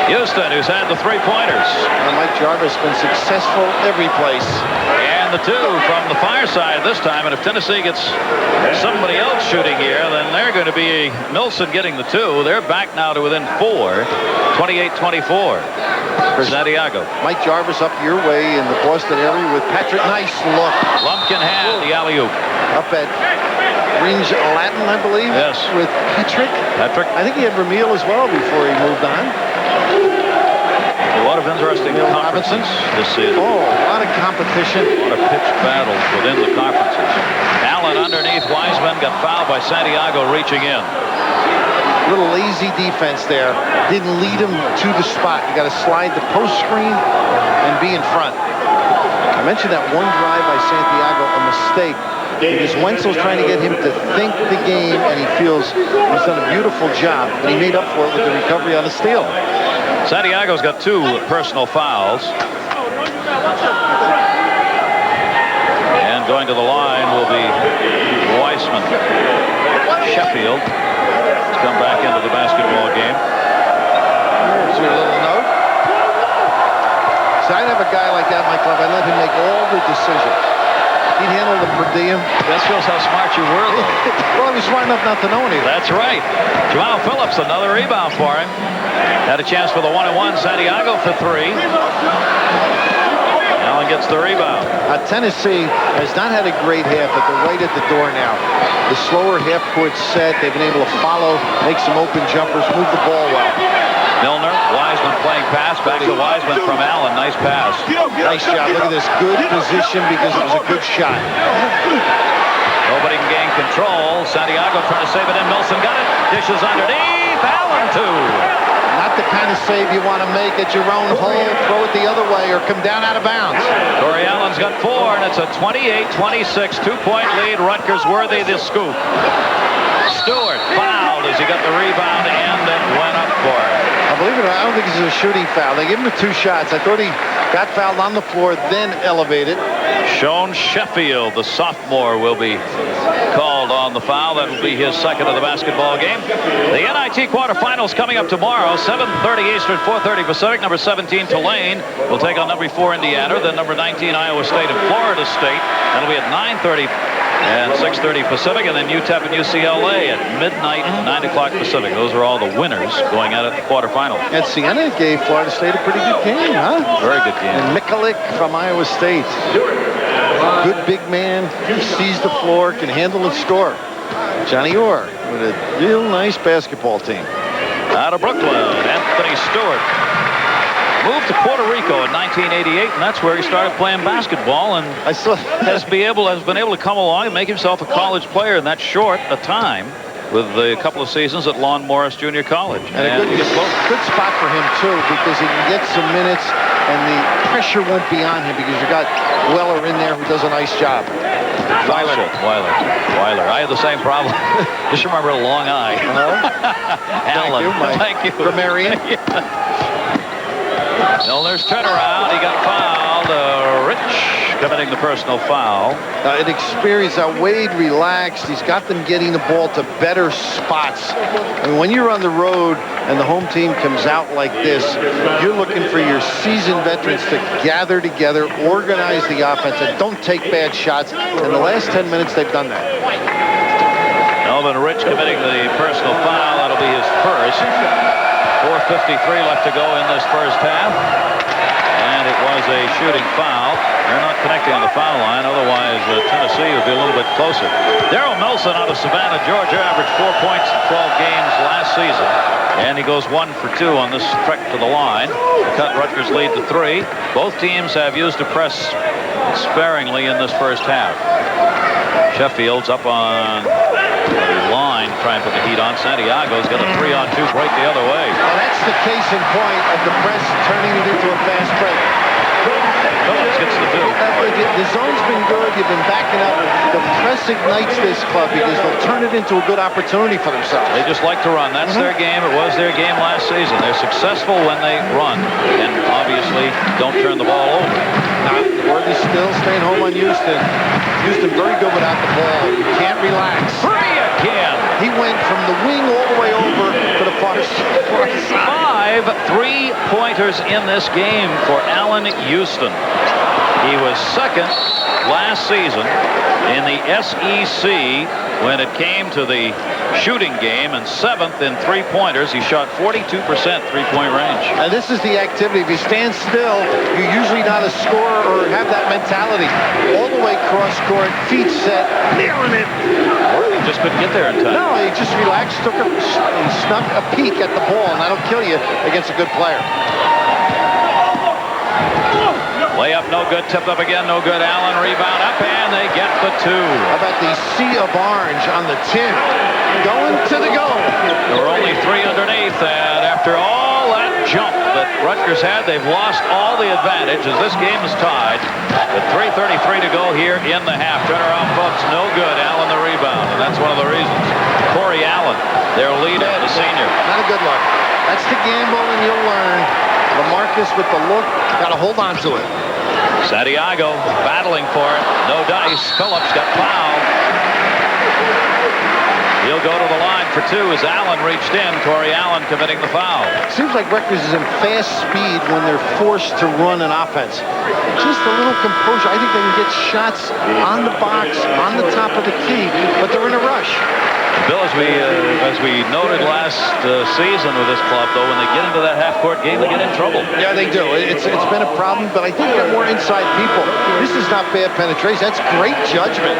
[SPEAKER 4] Houston, who's had the three-pointers.
[SPEAKER 2] Mike Jarvis been successful every place.
[SPEAKER 4] And the 2 from the far side this time. And if Tennessee gets somebody else shooting here, then they're going to be Milson getting the 2. They're back now to within 4. 28-24. Santiago.
[SPEAKER 2] Mike Jarvis up your way in the Boston area with Patrick. Nice look.
[SPEAKER 4] Lumpkin had the alley-oop.
[SPEAKER 2] Up at Ringe Latin, I believe.
[SPEAKER 4] Yes.
[SPEAKER 2] With Patrick. I think he had Ramil as well before he moved on.
[SPEAKER 4] A lot of interesting conferences this season.
[SPEAKER 2] Oh, a lot of competition.
[SPEAKER 4] A lot of pitched battles within the conferences. Allen underneath Wiseman got fouled by Santiago reaching in.
[SPEAKER 2] Little lazy defense there. Didn't lead him to the spot. You got to slide the post screen and be in front. I mentioned that one drive by Santiago, a mistake. Because Wenzel's trying to get him to think the game, and he feels he's done a beautiful job, and he made up for it with the recovery on the steal.
[SPEAKER 4] Santiago's got 2 personal fouls. And going to the line will be Weissman. Sheffield has come back into the basketball game.
[SPEAKER 2] Here's your little note. So I'd have a guy like that in my club. I'd let him make all the decisions. He'd handle the per diem.
[SPEAKER 4] That shows how smart you were, though.
[SPEAKER 2] Well, I was smart enough not to know anything.
[SPEAKER 4] That's right. Jamal Phillips, another rebound for him. Had a chance for the 1-and-1. Santiago for 3. Allen gets the rebound.
[SPEAKER 2] Tennessee has not had a great half, but they're right at the door now. The slower half-court set, they've been able to follow, make some open jumpers, move the ball well.
[SPEAKER 4] Milner, Wiseman playing pass, back to Wiseman from Allen. Nice pass.
[SPEAKER 2] Nice shot. Look at this. Good position because it was a good shot.
[SPEAKER 4] Nobody can gain control. Santiago trying to save it in. Milson got it. Dishes underneath. Allen, 2.
[SPEAKER 2] Not the kind of save you want to make at your own hole. Throw it the other way or come down out of bounds.
[SPEAKER 4] Corey Allen's got 4, and it's a 28-26 2-point lead. Rutgers worthy the scoop. Stewart fouled as he got the rebound and it went up for it.
[SPEAKER 2] Believe it or not, I don't think this is a shooting foul. They gave him the 2 shots. I thought he got fouled on the floor, then elevated.
[SPEAKER 4] Sean Sheffield, the sophomore, will be called on the foul. That will be his second of the basketball game. The NIT quarterfinals coming up tomorrow, 7:30 Eastern, 4:30 Pacific. Number 17, Tulane, will take on number 4, Indiana. Then number 19, Iowa State and Florida State. That'll be at 9:30 and 6:30 Pacific. And then UTEP and UCLA at midnight, 9 o'clock Pacific. Those are all the winners going at it the quarterfinals.
[SPEAKER 2] And Siena gave Florida State a pretty good game, huh?
[SPEAKER 4] Very good game.
[SPEAKER 2] And Mikulik from Iowa State. Good big man, sees the floor, can handle and score. Johnny Orr with a real nice basketball team.
[SPEAKER 4] Out of Brooklyn, Anthony Stewart moved to Puerto Rico in 1988, and that's where he started playing basketball, and has been able to come along and make himself a college player in that short a time, with a couple of seasons at Lon Morris Junior College.
[SPEAKER 2] And a good spot for him, too, because he can get some minutes, and the pressure won't be on him because you got Weller in there who does a nice job.
[SPEAKER 4] Weiler. I had the same problem. Just remember a long eye. Allen. Thank you.
[SPEAKER 2] Grammarian.
[SPEAKER 4] Milner's turnaround. He got fouled. Rich committing the personal foul.
[SPEAKER 2] An experience. Wade relaxed. He's got them getting the ball to better spots. I mean, when you're on the road and the home team comes out like this, you're looking for your seasoned veterans to gather together, organize the offense, and don't take bad shots. In the last 10 minutes, they've done that.
[SPEAKER 4] Melvin Rich committing the personal foul. That'll be his first. 4:53 left to go in this first half. And it was a shooting foul. They're not connecting on the foul line. Otherwise, Tennessee would be a little bit closer. Daryl Milson out of Savannah, Georgia, averaged 4 points in 12 games last season. And he goes 1 for 2 on this trek to the line to cut Rutgers' lead to 3. Both teams have used the press sparingly in this first half. Sheffield's up on the line, trying to put the heat on. Santiago's got a 3-on-2 break the other way.
[SPEAKER 2] Well, that's the case in point of the press turning it into a fast break.
[SPEAKER 4] Phillips gets the 2.
[SPEAKER 2] The zone's been good. You've been backing up. The press ignites this club because they'll turn it into a good opportunity for themselves.
[SPEAKER 4] They just like to run. That's their game. It was their game last season. They're successful when they run and obviously don't turn the ball over.
[SPEAKER 2] Worthy still staying home on Houston. Houston very good without the ball. You can't relax.
[SPEAKER 4] Free again.
[SPEAKER 2] He went from the wing all the way over to the far side.
[SPEAKER 4] 5 3-pointers in this game for Allen Houston. He was second last season in the SEC when it came to the shooting game, and 7th in 3-pointers. He shot 42% three-point range.
[SPEAKER 2] And this is the activity. If you stand still, you're usually not a scorer or have that mentality. All the way cross court, feet set, nailing it.
[SPEAKER 4] He just couldn't get there in time.
[SPEAKER 2] No, he just relaxed, he snuck a peek at the ball, and that'll kill you against a good player.
[SPEAKER 4] Layup no good, tipped up again, no good. Allen rebound up, and they get the 2.
[SPEAKER 2] How about the sea of orange on the tin? Going to the goal.
[SPEAKER 4] There were only 3 underneath, and after all that jump that Rutgers had, they've lost all the advantage as this game is tied with 3:33 to go here in the half. Turnaround, folks, no good. Allen the rebound, and that's one of the reasons. Corey Allen, their leader, the senior.
[SPEAKER 2] Not a good look. That's the gamble, and you'll learn. LaMarcus with the look, got to hold on to it.
[SPEAKER 4] Santiago battling for it. No dice. Phillips got fouled. He'll go to the line for 2 as Allen reached in. Corey Allen committing the foul.
[SPEAKER 2] Seems like Rutgers is in fast speed when they're forced to run an offense. Just a little composure. I think they can get shots on the box, on the top of the key, but they're in a rush.
[SPEAKER 4] Bill, as we noted last season with this club, though, when they get into that half-court game, they get in trouble.
[SPEAKER 2] Yeah, they do. It's been a problem, but I think they're more inside people. This is not bad penetration. That's great judgment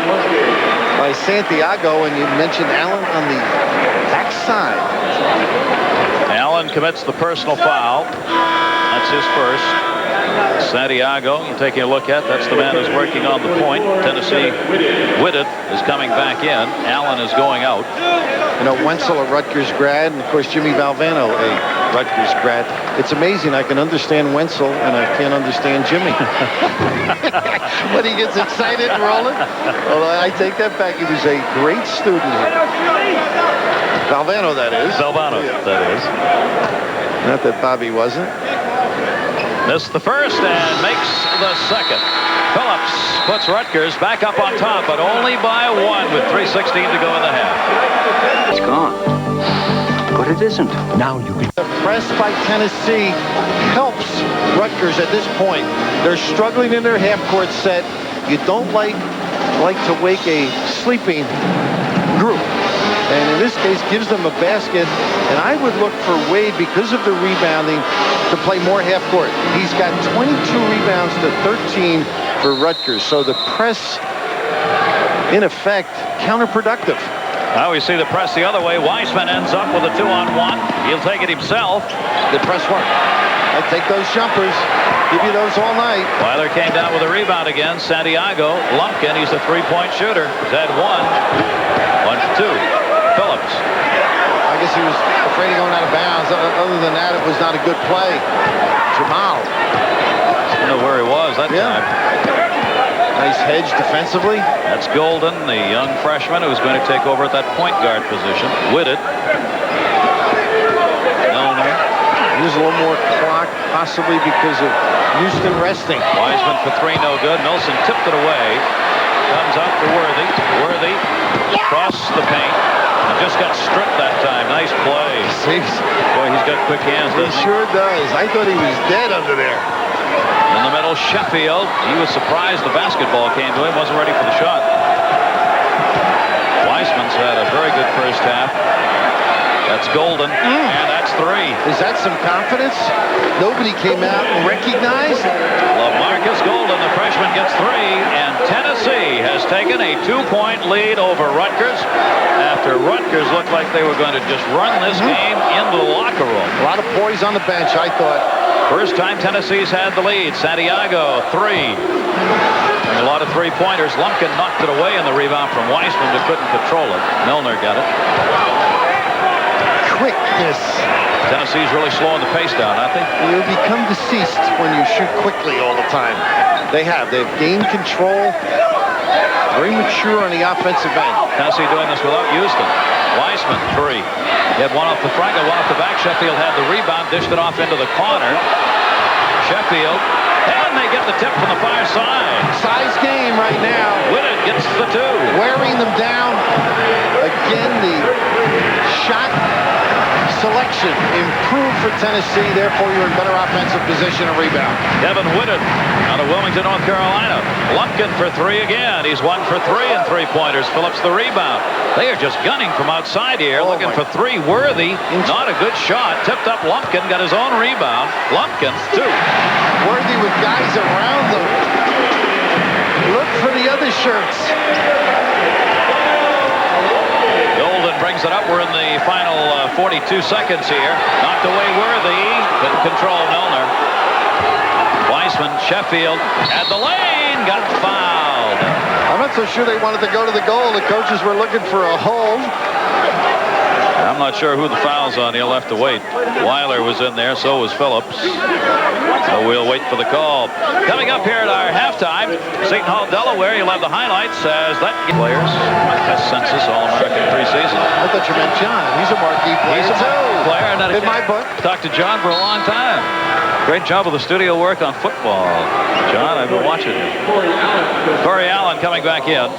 [SPEAKER 2] by Santiago, and you mentioned Allen on the backside.
[SPEAKER 4] Allen Allen commits the personal foul. That's his first. Santiago, you're taking a look at, that's the man who's working on the point. Tennessee, Whitted is coming back in. Allen is going out.
[SPEAKER 2] You know, Wenzel, a Rutgers grad, and of course Jimmy Valvano, a Rutgers grad. It's amazing. I can understand Wenzel, and I can't understand Jimmy. When he gets excited and rolling. Although I take that back. He was a great student here. Valvano, that is.
[SPEAKER 4] Valvano, that is.
[SPEAKER 2] Not that Bobby wasn't.
[SPEAKER 4] Missed the first and makes the second. Phillips puts Rutgers back up on top, but only by 1 with 3:16 to go in the half.
[SPEAKER 5] It's gone. But it isn't. Now you can...
[SPEAKER 2] The press by Tennessee helps Rutgers at this point. They're struggling in their half-court set. You don't like to wake a sleeping group. And in this case, gives them a basket. And I would look for Wade, because of the rebounding, to play more half-court. He's got 22 rebounds to 13 for Rutgers. So the press, in effect, counterproductive.
[SPEAKER 4] Now we see the press the other way. Weissman ends up with a 2-on-1. He'll take it himself.
[SPEAKER 2] The press work. I take those jumpers. Give you those all night.
[SPEAKER 4] Weiler came down with a rebound again. Santiago. Lumpkin, he's a three-point shooter. He's had 1. 1 for 2. Phillips.
[SPEAKER 2] I guess he was afraid of going out of bounds. Other than that, it was not a good play. Jamal.
[SPEAKER 4] I don't know where he was that time.
[SPEAKER 2] Nice hedge defensively.
[SPEAKER 4] That's Golden, the young freshman who's going to take over at that point guard position. Whitted. Milner.
[SPEAKER 2] There's a little more clock, possibly because of Houston resting.
[SPEAKER 4] Wiseman for 3, no good. Milson tipped it away. Comes out to Worthy. Worthy across the paint. Just got stripped that time. Nice play. Boy, he's got quick hands, doesn't he?
[SPEAKER 2] He sure does. I thought he was dead under there.
[SPEAKER 4] In the middle, Sheffield. He was surprised the basketball came to him. Wasn't ready for the shot. Weissman's had a very good first half. That's Golden, and that's 3.
[SPEAKER 2] Is that some confidence? Nobody came out and recognized?
[SPEAKER 4] LaMarcus Golden, the freshman, gets 3, and Tennessee has taken a 2-point lead over Rutgers after Rutgers looked like they were going to just run this game into the locker room.
[SPEAKER 2] A lot of poise on the bench, I thought.
[SPEAKER 4] First time Tennessee's had the lead. Santiago, 3. And a lot of three-pointers. Lumpkin knocked it away in the rebound from Weissman, but couldn't control it. Milner got it.
[SPEAKER 2] Quickness.
[SPEAKER 4] Tennessee's really slowing the pace down, I think.
[SPEAKER 2] You become deceased when you shoot quickly all the time. They've gained control. Very mature on the offensive end.
[SPEAKER 4] Tennessee doing this without Houston. Weissman, 3. He had 1 off the front, got 1 off the back. Sheffield had the rebound, dished it off into the corner. Sheffield, and they get the tip from the far side.
[SPEAKER 2] Size game right now.
[SPEAKER 4] Whitted gets the 2.
[SPEAKER 2] Wearing them down. Again, the shot selection improved for Tennessee. Therefore, you're in better offensive position to rebound.
[SPEAKER 4] Kevin Whitted out of Wilmington, North Carolina. Lumpkin for 3 again. He's 1 for 3 in three-pointers. Phillips the rebound. They are just gunning from outside here, looking for 3. Worthy, not a good shot. Tipped up Lumpkin, got his own rebound. Lumpkin, 2.
[SPEAKER 2] Worthy with guys around them. Look for the other shirts.
[SPEAKER 4] Golden brings it up. We're in the final 42 seconds here. Knocked away Worthy. Couldn't control Milner. Weissman, Sheffield at the lane. Got fouled.
[SPEAKER 2] I'm not so sure they wanted to go to the goal. The coaches were looking for a hold.
[SPEAKER 4] I'm not sure who the foul's on. He'll have to wait. Weiler was in there. So was Phillips. So we'll wait for the call. Coming up here at our halftime, Seton Hall, Delaware. You'll have the highlights as that players. Best census All-American preseason.
[SPEAKER 2] I thought you meant John. He's a marquee player.
[SPEAKER 4] He's a marquee player.
[SPEAKER 2] In my book.
[SPEAKER 4] Talked to John for a long time. Great job with the studio work on football. John, I've been watching you. Corey Allen coming back in.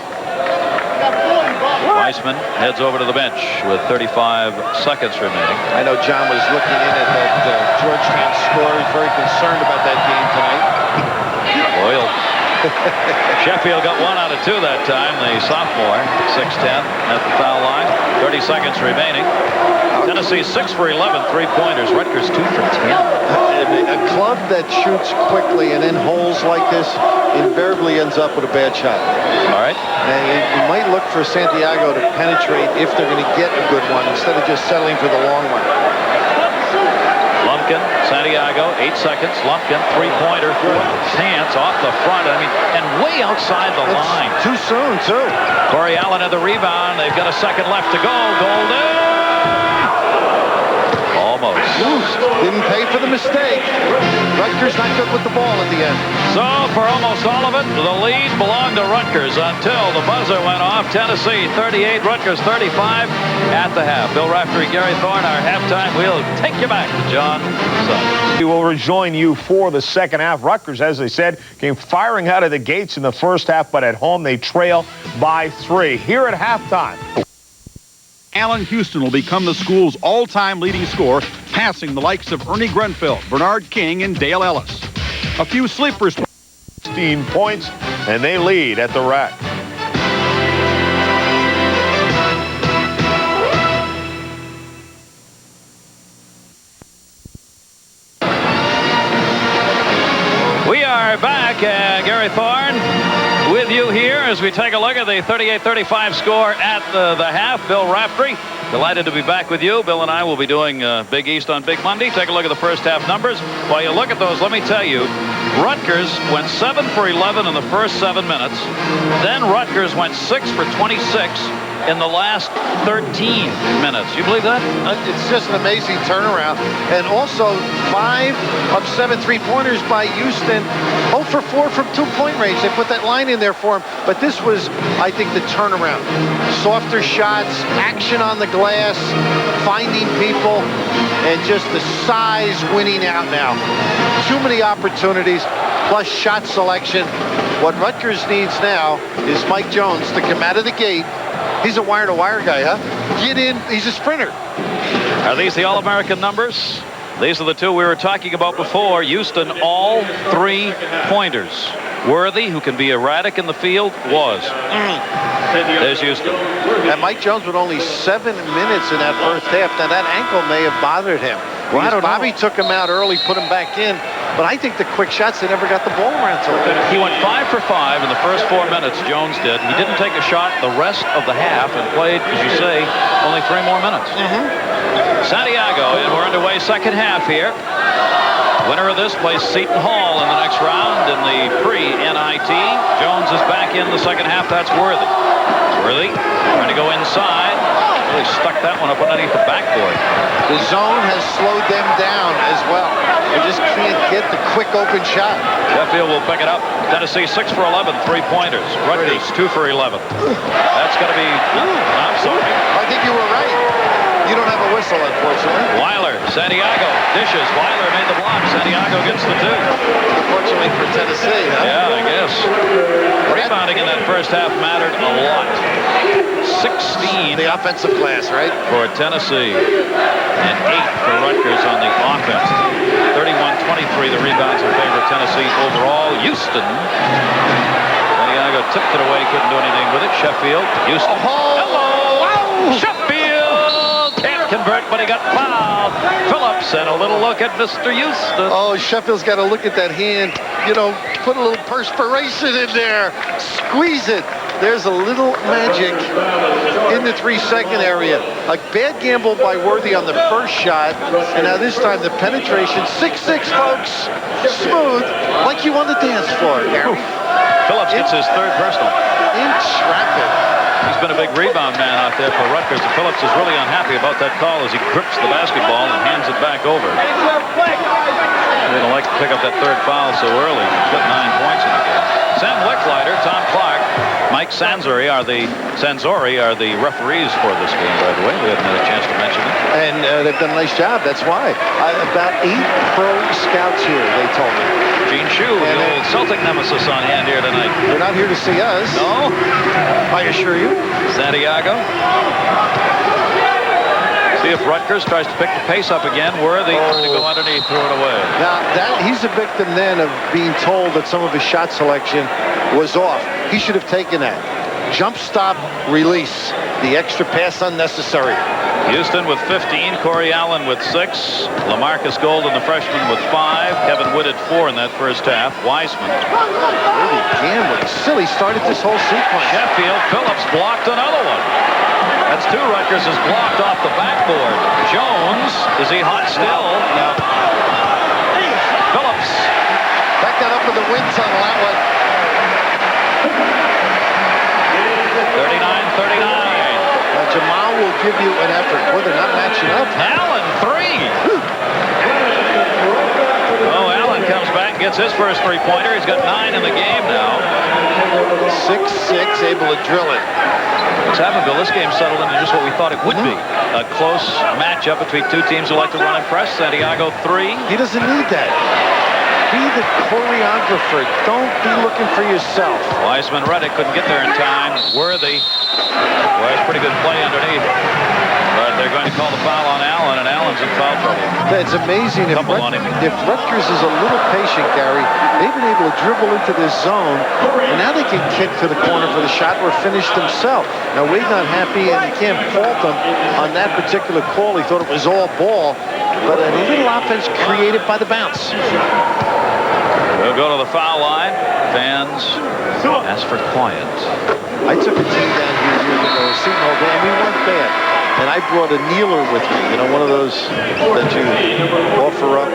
[SPEAKER 4] Weissman heads over to the bench with 35 seconds remaining.
[SPEAKER 2] I know John was looking in at that Georgetown score. He's very concerned about that game tonight.
[SPEAKER 4] Boyle. Sheffield got 1 out of 2 that time. The sophomore, 6'10", at the foul line. 30 seconds remaining. Tennessee 6 for 11 three-pointers. Rutgers 2 for 10.
[SPEAKER 2] A club that shoots quickly and in holes like this invariably ends up with a bad shot.
[SPEAKER 4] All right.
[SPEAKER 2] And you might look for Santiago to penetrate if they're going to get a good one instead of just settling for the long one.
[SPEAKER 4] Lumpkin, Santiago, 8 seconds. Lumpkin, three-pointer, hands off the front. I mean, and way outside the line.
[SPEAKER 2] Too soon, too.
[SPEAKER 4] Corey Allen at the rebound. They've got a second left to go. Golden. Almost.
[SPEAKER 2] Didn't pay for the mistake. Rutgers not good with the ball at the end.
[SPEAKER 4] So for almost all of it, the lead belonged to Rutgers until the buzzer went off. Tennessee 38, Rutgers 35 at the half. Bill Raftery, Gary Thorne, our halftime. We'll take you back to John Sutton.
[SPEAKER 3] We will rejoin you for the second half. Rutgers, as they said, came firing out of the gates in the first half, but at home they trail by 3. Here at halftime.
[SPEAKER 6] Allen Houston will become the school's all-time leading scorer, passing the likes of Ernie Grenfell, Bernard King, and Dale Ellis. A few sleepers.
[SPEAKER 3] 16 points, and they lead at the rack.
[SPEAKER 4] We are back, Gary Thorne, with you here as we take a look at the 38-35 score at the half. Bill Raftery, delighted to be back with you. Bill and I will be doing Big East on Big Monday. Take a look at the first half numbers. While you look at those, let me tell you, Rutgers went 7 for 11 in the first 7 minutes. Then Rutgers went 6 for 26 in the last 13 minutes. You believe that?
[SPEAKER 2] It's just an amazing turnaround. And also 5 of 7 3-pointers by Houston. 0 for 4 from 2-point range. They put that line in there for him. But this was, I think, the turnaround. Softer shots, action on the glass, finding people, and just the size winning out now. Too many opportunities, plus shot selection. What Rutgers needs now is Mike Jones to come out of the gate. He's a wire-to-wire guy, huh? Get in. He's a sprinter.
[SPEAKER 4] Are these the All-American numbers? These are the two we were talking about before. Houston, all 3-pointers. Worthy, who can be erratic in the field, was. There's Houston.
[SPEAKER 2] And Mike Jones with only 7 minutes in that first half. Now, that ankle may have bothered him.
[SPEAKER 4] Well, I don't know.
[SPEAKER 2] Bobby took him out early, put him back in. But I think the quick shots, they never got the ball around to him.
[SPEAKER 4] He went 5 for 5 in the first 4 minutes, Jones did. He didn't take a shot the rest of the half and played, as you say, only 3 more minutes. Santiago, and we're underway second half here. Winner of this plays Seton Hall in the next round in the pre-NIT. Jones is back in the second half. That's Worthy. Worthy trying to go inside. Really stuck that one up underneath the backboard.
[SPEAKER 2] The zone has slowed them down as well. They just can't get the quick open shot.
[SPEAKER 4] Sheffield will pick it up. Tennessee 6 for 11, 3-pointers. Rutgers 2 for 11. That's going to be... I'm sorry.
[SPEAKER 2] I think you were right. You don't have a whistle, unfortunately.
[SPEAKER 4] Weiler, Santiago, dishes. Weiler made the block. Santiago gets the 2.
[SPEAKER 2] Unfortunately for Tennessee, huh?
[SPEAKER 4] Yeah, I guess. Rebounding in that first half mattered a lot. 16
[SPEAKER 2] The offensive class, right?
[SPEAKER 4] for Tennessee and 8 for Rutgers on the offense. 31-23, the rebounds in favor of Tennessee overall. Houston. Santiago tipped it away, couldn't do anything with it. Sheffield, Houston. Hello! Wow. Sheffield can't convert, but he got fouled. Phillips and a little look at Mr. Houston.
[SPEAKER 2] Oh, Sheffield's got to look at that hand. You know, put a little perspiration in there. Squeeze it. There's a little magic in the 3-second area. A bad gamble by Worthy on the first shot. And now this time the penetration. 6'6", folks. Smooth, like you on the dance floor, Gary.
[SPEAKER 4] Phillips gets his 3rd personal.
[SPEAKER 2] Intrepid.
[SPEAKER 4] He's been a big rebound man out there for Rutgers. And Phillips is really unhappy about that call as he grips the basketball and hands it back over. They don't like to pick up that 3rd foul so early. He's got 9 points in the game. Sam Licklider, Tom Clark, Mike Sanzori are the referees for this game, by the way. We haven't had a chance to mention it.
[SPEAKER 2] And they've done a nice job. That's why. About 8 pro scouts here, they told me.
[SPEAKER 4] Gene Shue, the old Celtic nemesis, on hand here tonight.
[SPEAKER 2] They're not here to see us.
[SPEAKER 4] No?
[SPEAKER 2] I assure you.
[SPEAKER 4] Santiago. See if Rutgers tries to pick the pace up again. Worthy to go underneath, threw it away.
[SPEAKER 2] Now, he's a victim then of being told that some of his shot selection was off. He should have taken that. Jump stop, release. The extra pass unnecessary.
[SPEAKER 4] Houston with 15, Corey Allen with 6, LaMarcus Golden, the freshman, with 5, Kevin Wood at 4 in that first half, Wiseman.
[SPEAKER 2] Really gambling. Silly started this whole sequence.
[SPEAKER 4] Sheffield, Phillips blocked another one. That's two. Rutgers is blocked off the backboard. Jones, is he hot still?
[SPEAKER 2] No.
[SPEAKER 4] Phillips.
[SPEAKER 2] Back that up with the wind tunnel. That one.
[SPEAKER 4] 39-39.
[SPEAKER 2] Jamal will give you an effort. Boy, they're not matching up.
[SPEAKER 4] Allen, 3. Oh, Allen comes back and gets his first three-pointer. He's got 9 in the game now.
[SPEAKER 2] 6-6, able to drill it.
[SPEAKER 4] Savaville, this game settled into just what we thought it would be. A close matchup between two teams who like to run and press. Santiago 3.
[SPEAKER 2] He doesn't need that. Be the choreographer. Don't be looking for yourself.
[SPEAKER 4] Wiseman Reddick couldn't get there in time. Worthy. Well, it's pretty good play underneath. But they're going to call the foul on Allen, and Allen's in foul trouble.
[SPEAKER 2] It's amazing. If Rutgers is a little patient, Gary, they've been able to dribble into this zone, and now they can kick to the corner for the shot or finish themselves. Now, Wade's not happy, and you can't fault him on that particular call. He thought it was all ball, but a little offense created by the bounce.
[SPEAKER 4] We'll go to the foul line. Fans ask for quiet.
[SPEAKER 2] I took a team down here years ago, Seton Hall, and we weren't bad. And I brought a kneeler with me, you know, one of those that you offer up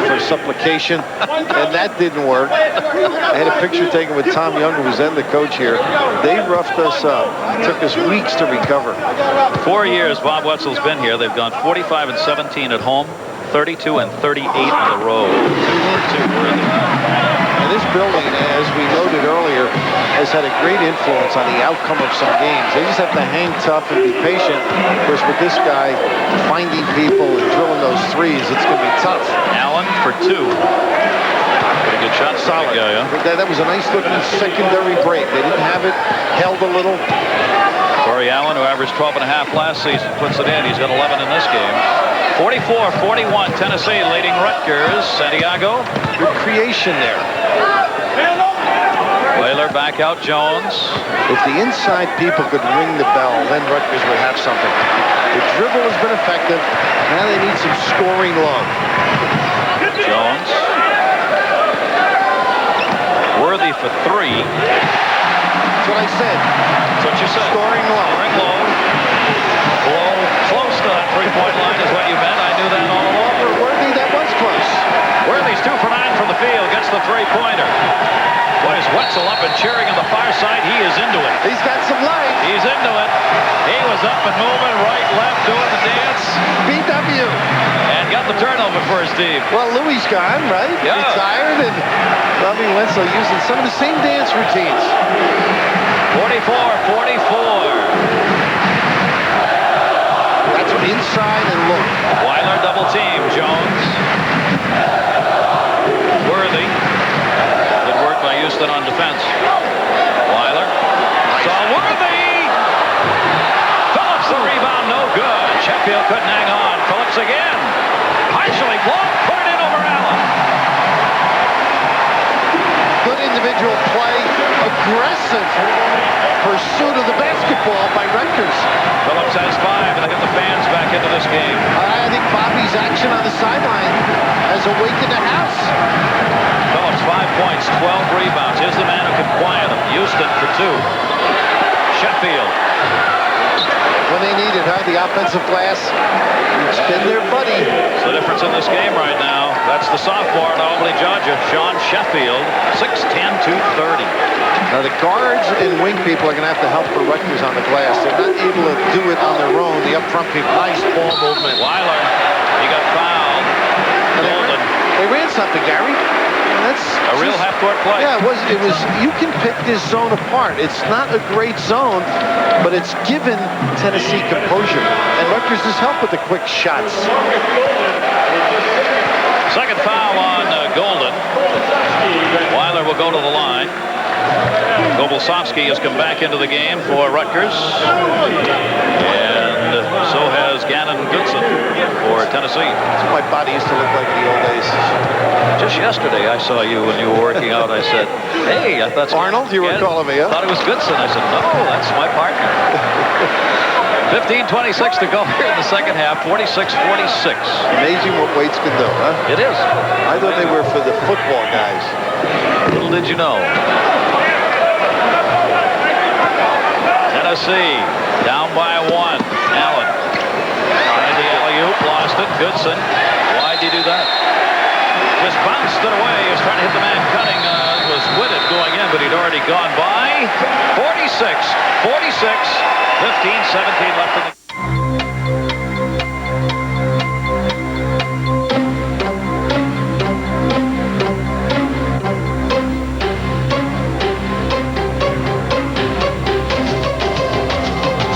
[SPEAKER 2] for supplication, and that didn't work. I had a picture taken with Tom Young, who was then the coach here. They roughed us up. It took us weeks to recover.
[SPEAKER 4] 4 years Bob Wetzel's been here. They've gone 45-17 at home, 32-38 on the road. 2-2 Worthy.
[SPEAKER 2] And this building, as we noted earlier, has had a great influence on the outcome of some games. They just have to hang tough and be patient. Of course, with this guy finding people and drilling those threes, it's going to be tough.
[SPEAKER 4] Allen for 2. Pretty good shot.
[SPEAKER 2] Solid.
[SPEAKER 4] Yeah.
[SPEAKER 2] That was a nice looking secondary break. They didn't have it, held a little.
[SPEAKER 4] Corey Allen, who averaged 12.5 last season, puts it in. He's got 11 in this game. 44-41, Tennessee leading Rutgers. Santiago.
[SPEAKER 2] Good creation there.
[SPEAKER 4] Whaler back out Jones.
[SPEAKER 2] If the inside people could ring the bell, then Rutgers would have something. The dribble has been effective. Now they need some scoring love.
[SPEAKER 4] Jones. Worthy for 3.
[SPEAKER 2] That's what I said.
[SPEAKER 4] That's what you said.
[SPEAKER 2] Scoring low.
[SPEAKER 4] Scoring low. Close to that three-point line is what you meant. I knew that all along.
[SPEAKER 2] For Worthy, that was close.
[SPEAKER 4] Worthy's 2 for 9 from the field. Gets the three-pointer. Boy, is Wetzel up and cheering on the far side. He is into it.
[SPEAKER 2] He's got some life.
[SPEAKER 4] He's into it. He was up and moving, right, left, doing the dance.
[SPEAKER 2] BW.
[SPEAKER 4] And got the turnover for his team.
[SPEAKER 2] Well, Louis gone, right?
[SPEAKER 4] Yeah.
[SPEAKER 2] Retired, and Bobby Wetzel using some of the same dance routines.
[SPEAKER 4] 44-44.
[SPEAKER 2] That's what inside and look.
[SPEAKER 4] Weiler double team. Jones. Worthy. Good work by Houston on defense. Weiler. Saw Worthy. Phillips the rebound, no good. Sheffield couldn't hang on. Phillips again. Partially blocked. Put it in over Allen.
[SPEAKER 2] Good individual play. Aggressive pursuit of the basketball by Rutgers.
[SPEAKER 4] Phillips has 5, and they get the fans back into this game.
[SPEAKER 2] I think Bobby's action on the sideline has awakened the house.
[SPEAKER 4] Phillips 5 points, 12 rebounds. Here's the man who can quiet him. Houston for 2. Sheffield.
[SPEAKER 2] When they need it, huh? The offensive glass. It's been their buddy.
[SPEAKER 4] It's the difference in this game right now. That's the sophomore in Albany, Georgia, Sean Sheffield, 6'10", 230.
[SPEAKER 2] Now the guards and wing people are going to have to help for Rutgers on the glass. They're not able to do it on their own. The up front people. Nice ball movement.
[SPEAKER 4] Weiler, he got fouled. Golden.
[SPEAKER 2] They ran something, Gary. That's
[SPEAKER 4] a real half-court play.
[SPEAKER 2] Yeah, it was. You can pick this zone apart. It's not a great zone, but it's given Tennessee composure. And Rutgers has helped with the quick shots.
[SPEAKER 4] Second foul on Golden. Weiler will go to the line. Gobelsovsky has come back into the game for Rutgers. And so has Gannon Goodson for Tennessee.
[SPEAKER 2] That's what my body used to look like in the old days.
[SPEAKER 4] Just yesterday I saw you when you were working out. I said, hey, I thought...
[SPEAKER 2] Arnold, you were calling me, huh?
[SPEAKER 4] I thought it was Goodson. I said, no, that's my partner. 15:26 to go here in the second half, 46-46.
[SPEAKER 2] Amazing what weights can do, huh?
[SPEAKER 4] It is.
[SPEAKER 2] I thought they were for the football guys.
[SPEAKER 4] Little did you know. Tennessee down by 1. Allen. Tried the alley-oop, lost it. Goodson. Why'd he do that? Just bounced it away. He was trying to hit the man cutting. It was Whitted going in, but he'd already gone by. 46, 46, 15, 17 left in the...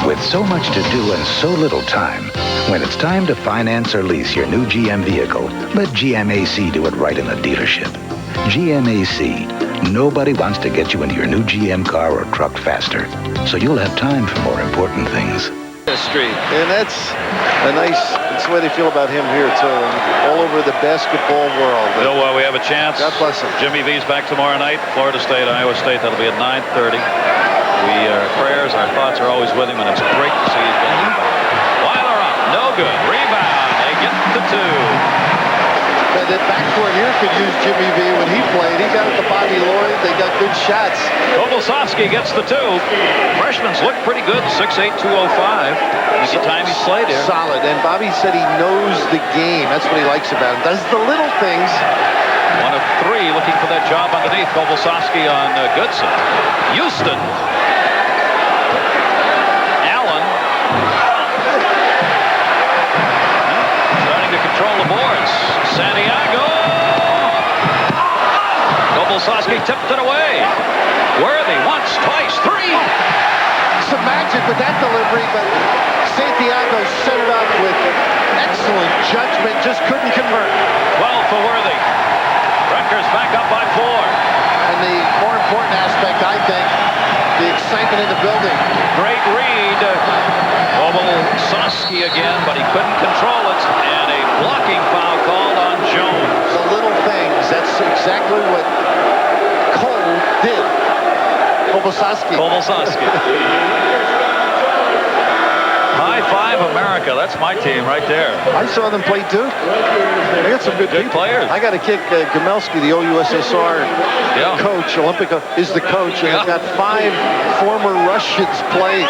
[SPEAKER 7] With so much to do and so little time, when it's time to finance or lease your new GM vehicle, let GMAC do it right in the dealership. GMAC. Nobody wants to get you into your new GM car or truck faster, so you'll have time for more important things.
[SPEAKER 4] Street.
[SPEAKER 2] And that's the way they feel about him here, too. All over the basketball world.
[SPEAKER 4] Bill, while we have a chance,
[SPEAKER 2] God bless him.
[SPEAKER 4] Jimmy V's back tomorrow night. Florida State, Iowa State. That'll be at 9:30. Our prayers, our thoughts are always with him, and it's great to see he's getting back. Weiler up, no good. Rebound. They get the 2.
[SPEAKER 2] But the backcourt here could use Jimmy V when he played. He got it to Bobby Lloyd. They got good shots.
[SPEAKER 4] Kobelsowski gets the 2. Freshman's look pretty good, 6'8", 205. Each time he's played here.
[SPEAKER 2] Solid. And Bobby said he knows the game. That's what he likes about him. Does the little things.
[SPEAKER 4] 1 of 3 looking for that job underneath. Kobelsowski on Goodson. Houston. Allen. Starting to control the boards. Santiago. Kobelsowski tipped it away. Worthy once, twice, 3.
[SPEAKER 2] Some magic with that delivery, but Santiago set it up with excellent judgment. Just couldn't convert.
[SPEAKER 4] 12 for Worthy. Rutgers back up by 4.
[SPEAKER 2] And the more important aspect, I think, the excitement in the building.
[SPEAKER 4] Great read. Kobelsowski again, but he couldn't control it. And a blocking foul called on Jones.
[SPEAKER 2] The little things. That's exactly what Cole did. Kobelsowski.
[SPEAKER 4] High five America. That's my team right there.
[SPEAKER 2] I saw them play Duke. They got some good people.
[SPEAKER 4] Players.
[SPEAKER 2] I got to kick Gamelski, the OUSSR coach, Olympic is the coach, and he's got 5 former Russians play.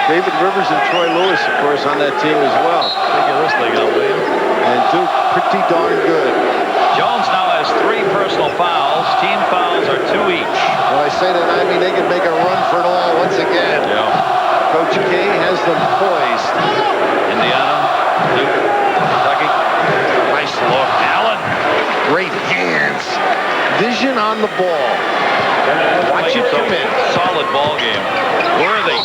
[SPEAKER 2] David Rivers and Troy Lewis, of course, on that team as well.
[SPEAKER 4] Look at this thing out, William.
[SPEAKER 2] And Duke, pretty darn good.
[SPEAKER 4] Jones now has 3 personal fouls. Team fouls are 2 each.
[SPEAKER 2] When I say that, I mean they can make a run for it all once again.
[SPEAKER 4] Yeah.
[SPEAKER 2] Coach K has them poised.
[SPEAKER 4] Indiana, Duke, Kentucky.
[SPEAKER 2] Nice look.
[SPEAKER 4] Allen.
[SPEAKER 2] Great hands. Vision on the ball. Watch it come in.
[SPEAKER 4] Solid ball game. Worthy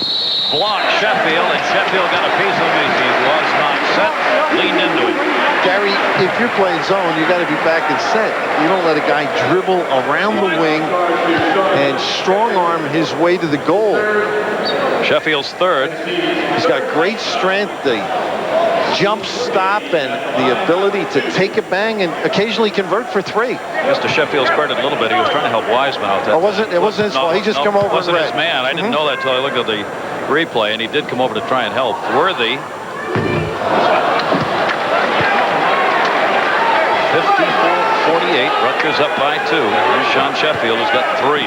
[SPEAKER 4] blocked Sheffield, and Sheffield got a piece of him. He was not set. Leaned into him.
[SPEAKER 2] Gary, if you're playing zone, you got to be back and set. You don't let a guy dribble around the wing and strong arm his way to the goal.
[SPEAKER 4] Sheffield's 3rd.
[SPEAKER 2] He's got great strength, the jump stop, and the ability to take a bang and occasionally convert for 3.
[SPEAKER 4] Mr. Sheffield's credit a little bit. He was trying to help Wiseman out there.
[SPEAKER 2] It wasn't his fault. He just come over and
[SPEAKER 4] wasn't his
[SPEAKER 2] read.
[SPEAKER 4] man. I didn't know that until I looked at the replay, and he did come over to try and help. Worthy. 54-48. Rutgers up by 2. Here's Sean Sheffield, who's got 3.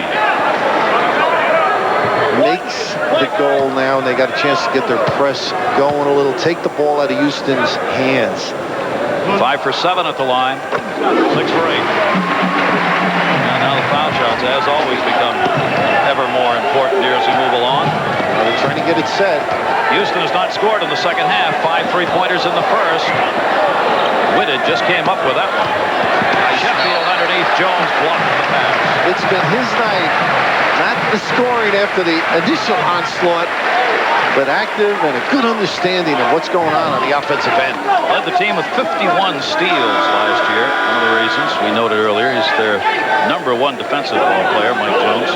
[SPEAKER 2] Makes the goal now, and they got a chance to get their press going a little. Take the ball out of Houston's hands.
[SPEAKER 4] 5 for 7 at the line. 6 for 8. And now the foul shots, as always, become ever more important here as we move along.
[SPEAKER 2] They're trying to get it set.
[SPEAKER 4] Houston has not scored in the second half. 5 3-pointers in the first. Whitted just came up with that one. Sheffield underneath. Jones blocked the pass.
[SPEAKER 2] It's been his night. Not the scoring after the initial onslaught, but active and a good understanding of what's going on the offensive end.
[SPEAKER 4] Led the team with 51 steals last year. One of the reasons we noted earlier is their #1 defensive ball player, Mike Jones.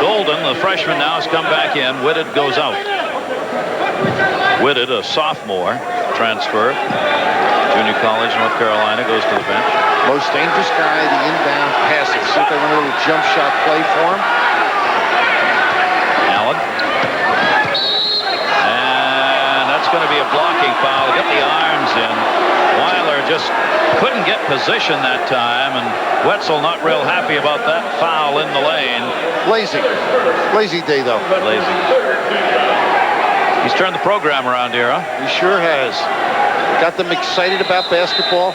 [SPEAKER 4] Golden, the freshman, now has come back in. Whitted goes out. Whitted, a sophomore transfer. Junior college, North Carolina, goes to the bench.
[SPEAKER 2] Most dangerous guy, the inbound passing. See if they run a little jump shot play for him.
[SPEAKER 4] Allen. And that's going to be a blocking foul. Get the arms in. Weiler just couldn't get position that time, and Wetzel not real happy about that foul in the lane.
[SPEAKER 2] Lazy day, though.
[SPEAKER 4] Lazy. He's turned the program around here, huh?
[SPEAKER 2] He sure has. Got them excited about basketball.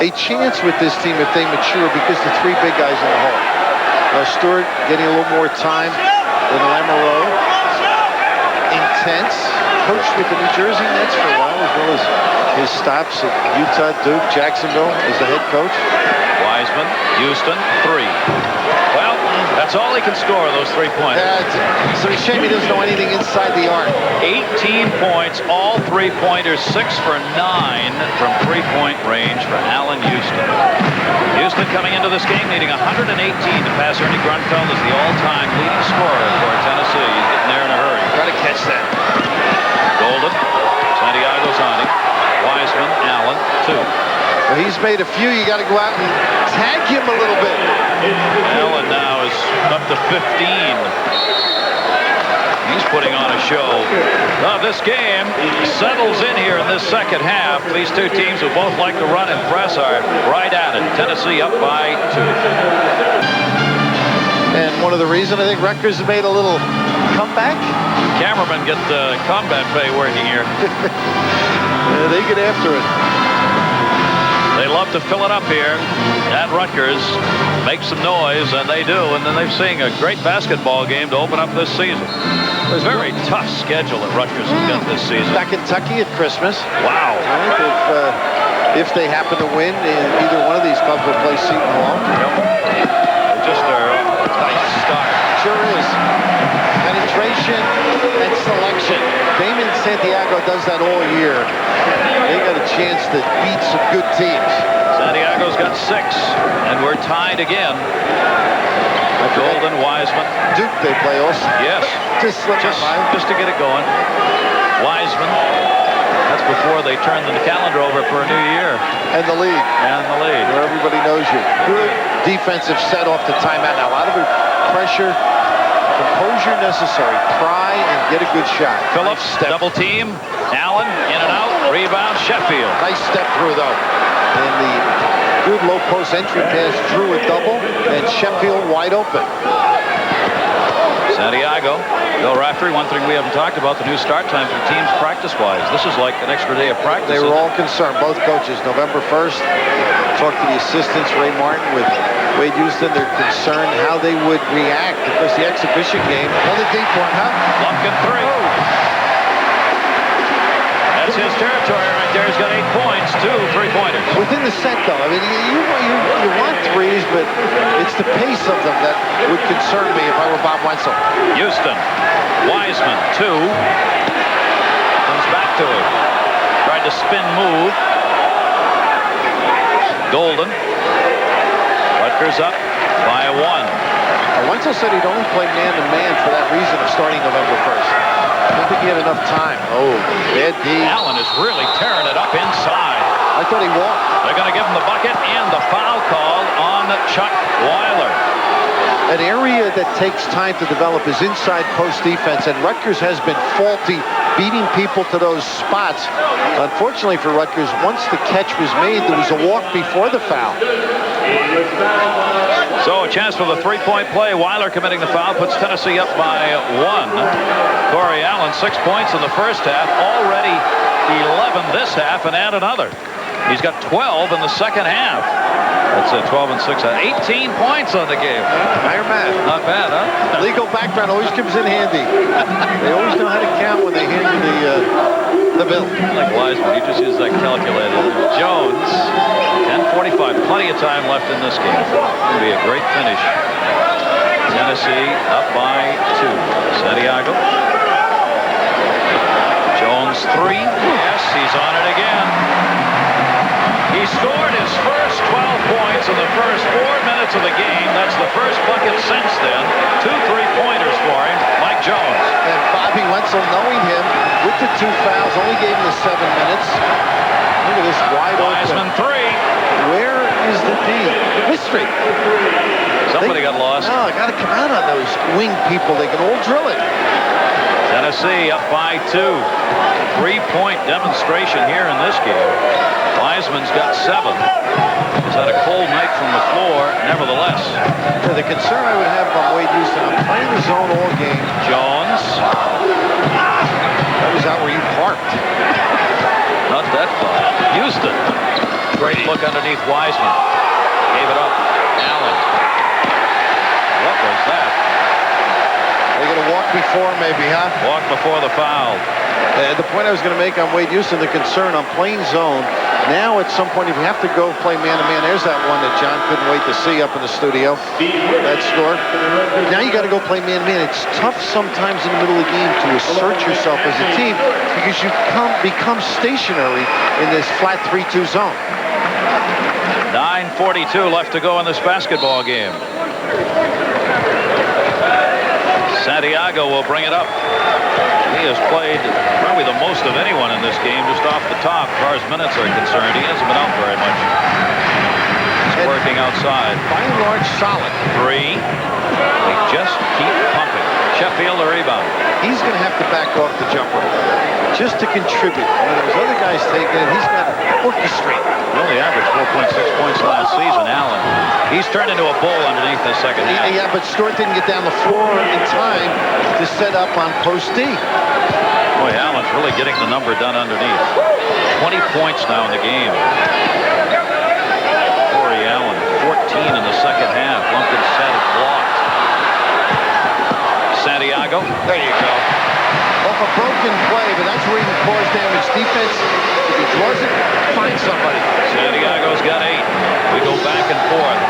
[SPEAKER 2] A chance with this team if they mature because the three big guys in the hole. Stewart getting a little more time than Lamoureux. Intense. Coached with the New Jersey Nets for a while, as well as his stops at Utah, Duke, Jacksonville as the head coach.
[SPEAKER 4] Wiseman, Houston, 3. Well, that's all he can score, those 3-pointers.
[SPEAKER 2] It's a shame he doesn't know anything inside the arc.
[SPEAKER 4] 18 points, all 3-pointers, 6 for 9 from 3-point range for Allen Houston. Houston coming into this game needing 118 to pass Ernie Grunfeld as the all-time leading scorer for Tennessee. He's getting there in a hurry.
[SPEAKER 2] Got to catch that.
[SPEAKER 4] Golden, Santiago's on him. Wiseman, Allen, 2.
[SPEAKER 2] Well, he's made a few. You got to go out and tag him a little bit.
[SPEAKER 4] Allen now is up to 15. He's putting on a show. Now this game settles in here in this second half. These two teams who both like to run and press are right at it. Tennessee up by 2.
[SPEAKER 2] And one of the reasons I think Rutgers made a little comeback.
[SPEAKER 4] Cameramen get the combat pay working here.
[SPEAKER 2] They get after it.
[SPEAKER 4] They love to fill it up here at Rutgers, make some noise, and they do. And then they've seen a great basketball game to open up this season. It was a very tough schedule that Rutgers has got this season.
[SPEAKER 2] Got Kentucky at Christmas.
[SPEAKER 4] Wow.
[SPEAKER 2] If they happen to win, either one of these clubs will play Seton Hall.
[SPEAKER 4] Yep. Just a nice start.
[SPEAKER 2] Sure is. Penetration and selection. Damon Santiago does that all year. They got a chance to beat some good teams.
[SPEAKER 4] Santiago's got 6, and we're tied again. Golden, Wiseman.
[SPEAKER 2] Duke they play also.
[SPEAKER 4] Yes.
[SPEAKER 2] Just
[SPEAKER 4] to get it going. Wiseman. That's before they turn the calendar over for a new year.
[SPEAKER 2] And the lead. Where everybody knows you. Good defensive set off the timeout. Now a lot of it pressure. Composure necessary. Try and get a good shot.
[SPEAKER 4] Phillips,
[SPEAKER 2] nice
[SPEAKER 4] double team. Allen, in and out. Rebound, Sheffield.
[SPEAKER 2] Nice step through, though. And the good low post entry pass drew a double. And Sheffield wide open.
[SPEAKER 4] Santiago, Bill Raftery, one thing we haven't talked about, the new start time for teams practice-wise. This is like an extra day of practice.
[SPEAKER 2] They were all concerned, both coaches. November 1st, talked to the assistants, Ray Martin with Wade Houston. They're concerned how they would react because the exhibition game. Another deep one, huh?
[SPEAKER 4] Lumpkin 3. That's his territory right there. He's got 8 points, 2 3-pointers.
[SPEAKER 2] Within the set, though. I mean, you want threes, but it's the pace of them that would concern me if I were Bob Wenzel.
[SPEAKER 4] Houston, Wiseman, 2. Comes back to him. Tried to spin move. Golden. Rutgers up by 1.
[SPEAKER 2] Wenzel said he'd only play man-to-man for that reason of starting November 1st. I don't think he had enough time. Oh, bad D.
[SPEAKER 4] Allen is really tearing it up inside.
[SPEAKER 2] I thought he walked.
[SPEAKER 4] They're going to give him the bucket and the foul call on Chuck Weiler.
[SPEAKER 2] An area that takes time to develop is inside post defense, and Rutgers has been faulty beating people to those spots. Unfortunately for Rutgers, once the catch was made, there was a walk before the foul.
[SPEAKER 4] So a chance for the 3-point play. Weiler committing the foul puts Tennessee up by 1. Corey Allen, 6 points in the first half, already 11 this half, and add another. He's got 12 in the second half. That's 12 and 6, 18 points on the game.
[SPEAKER 2] Higher math.
[SPEAKER 4] Not bad, huh?
[SPEAKER 2] Legal background always comes in handy. They always know how to count when they hand you the bill.
[SPEAKER 4] Like Wiseman, he just uses that calculator. Jones, 10:45, plenty of time left in this game. It's going to be a great finish. Tennessee up by 2. Santiago. Jones 3. Yes, he's on it again. He scored his first 12 points in the first 4 minutes of the game. That's the first bucket since then. 2 3-pointers for him, Mike Jones.
[SPEAKER 2] And Bobby Wenzel, knowing him with the 2 fouls, only gave him the 7 minutes. Look at this wide
[SPEAKER 4] Wiseman
[SPEAKER 2] open.
[SPEAKER 4] 3.
[SPEAKER 2] Where is the D? Mystery.
[SPEAKER 4] Somebody got lost.
[SPEAKER 2] No, I got to come out on those wing people. They can all drill it.
[SPEAKER 4] Tennessee up by 2. 3-point demonstration here in this game. Wiseman's got 7. He's had a cold night from the floor, nevertheless.
[SPEAKER 2] Yeah, the concern I would have about Wade Houston, I'm playing the zone all game.
[SPEAKER 4] Jones. Collins.
[SPEAKER 2] That was out where you parked.
[SPEAKER 4] Not that far. Houston. Great look underneath Wiseman. Gave it up. Allen. What was that?
[SPEAKER 2] They're going to walk before, maybe, huh?
[SPEAKER 4] Walk before the foul.
[SPEAKER 2] The point I was going to make on Wade Houston, the concern on playing zone. Now, at some point, if you have to go play man-to-man, there's that one that John couldn't wait to see up in the studio. That score. Now you got to go play man-to-man. It's tough sometimes in the middle of the game to assert yourself as a team because you become stationary in this flat 3-2 zone.
[SPEAKER 4] 9:42 left to go in this basketball game. Santiago will bring it up. He has played probably the most of anyone in this game just off the top as far as minutes are concerned. He hasn't been out very much. He's working outside.
[SPEAKER 2] By and large, solid.
[SPEAKER 4] 3. They just keep pumping. Sheffield the rebound.
[SPEAKER 2] He's going to have to back off the jumper just to contribute. When those other guys take it, he's got to orchestrate.
[SPEAKER 4] He only averaged 4.6 points last season, Allen. He's turned into a bull underneath the second half.
[SPEAKER 2] Yeah, but Stewart didn't get down the floor in time to set up on post D.
[SPEAKER 4] Boy, Allen's really getting the number done underneath. 20 points now in the game. Corey Allen, 14 in the second half. Lumpkin set it blocked. Santiago.
[SPEAKER 2] There you go. Off a broken play, but that's where he can cause damage. Defense, if he draws it, find somebody.
[SPEAKER 4] Santiago's got 8. We go back and forth.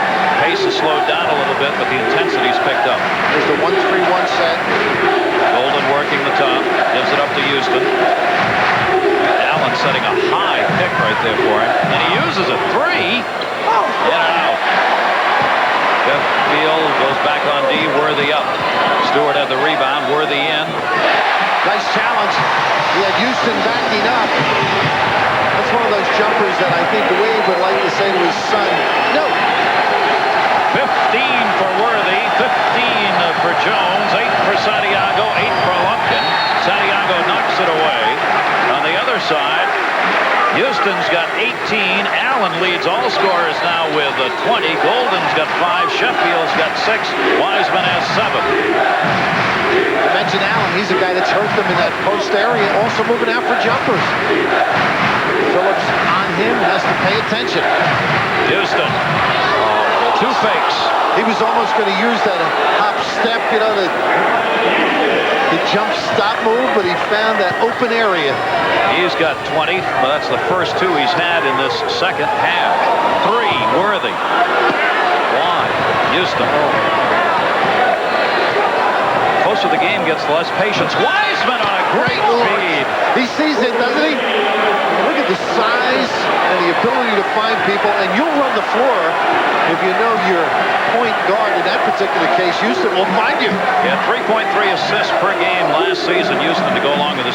[SPEAKER 4] Pace has slowed down a little bit, but the intensity's picked up.
[SPEAKER 2] There's the 1-3-1 set.
[SPEAKER 4] Golden working the top. Gives it up to Houston. Allen setting a high pick right there for him. And he uses a 3. In and out. Sheffield goes back on D. Worthy up. Stewart had the rebound. Worthy in.
[SPEAKER 2] Nice challenge. He had Houston backing up. That's one of those jumpers that I think Wade would like to say to his son, no.
[SPEAKER 4] 15 for Worthy, 15 for Jones, 8 for Santiago, 8 for Lumpkin. Santiago knocks it away. On the other side, Houston's got 18. Allen leads all scorers now with 20. Golden's got 5. Sheffield's got 6. Wiseman has 7.
[SPEAKER 2] You mentioned Allen. He's a guy that's hurt them in that post area, also moving out for jumpers. Phillips on him, has to pay attention.
[SPEAKER 4] Houston, 2 fakes.
[SPEAKER 2] He was almost going to use that hop step, you know, the jump stop move, but he found that open area.
[SPEAKER 4] He's got 20, but that's the first 2 he's had in this second half. 3, Worthy. 1, Houston. Closer the game gets, the less patience. Wiseman on a great lead.
[SPEAKER 2] He sees it, doesn't he? Look at the size and the ability to find people, and you'll run the floor if you know your point guard. In that particular case, Houston will find you.
[SPEAKER 4] Yeah, 3.3 assists per game last season. Houston to go along with his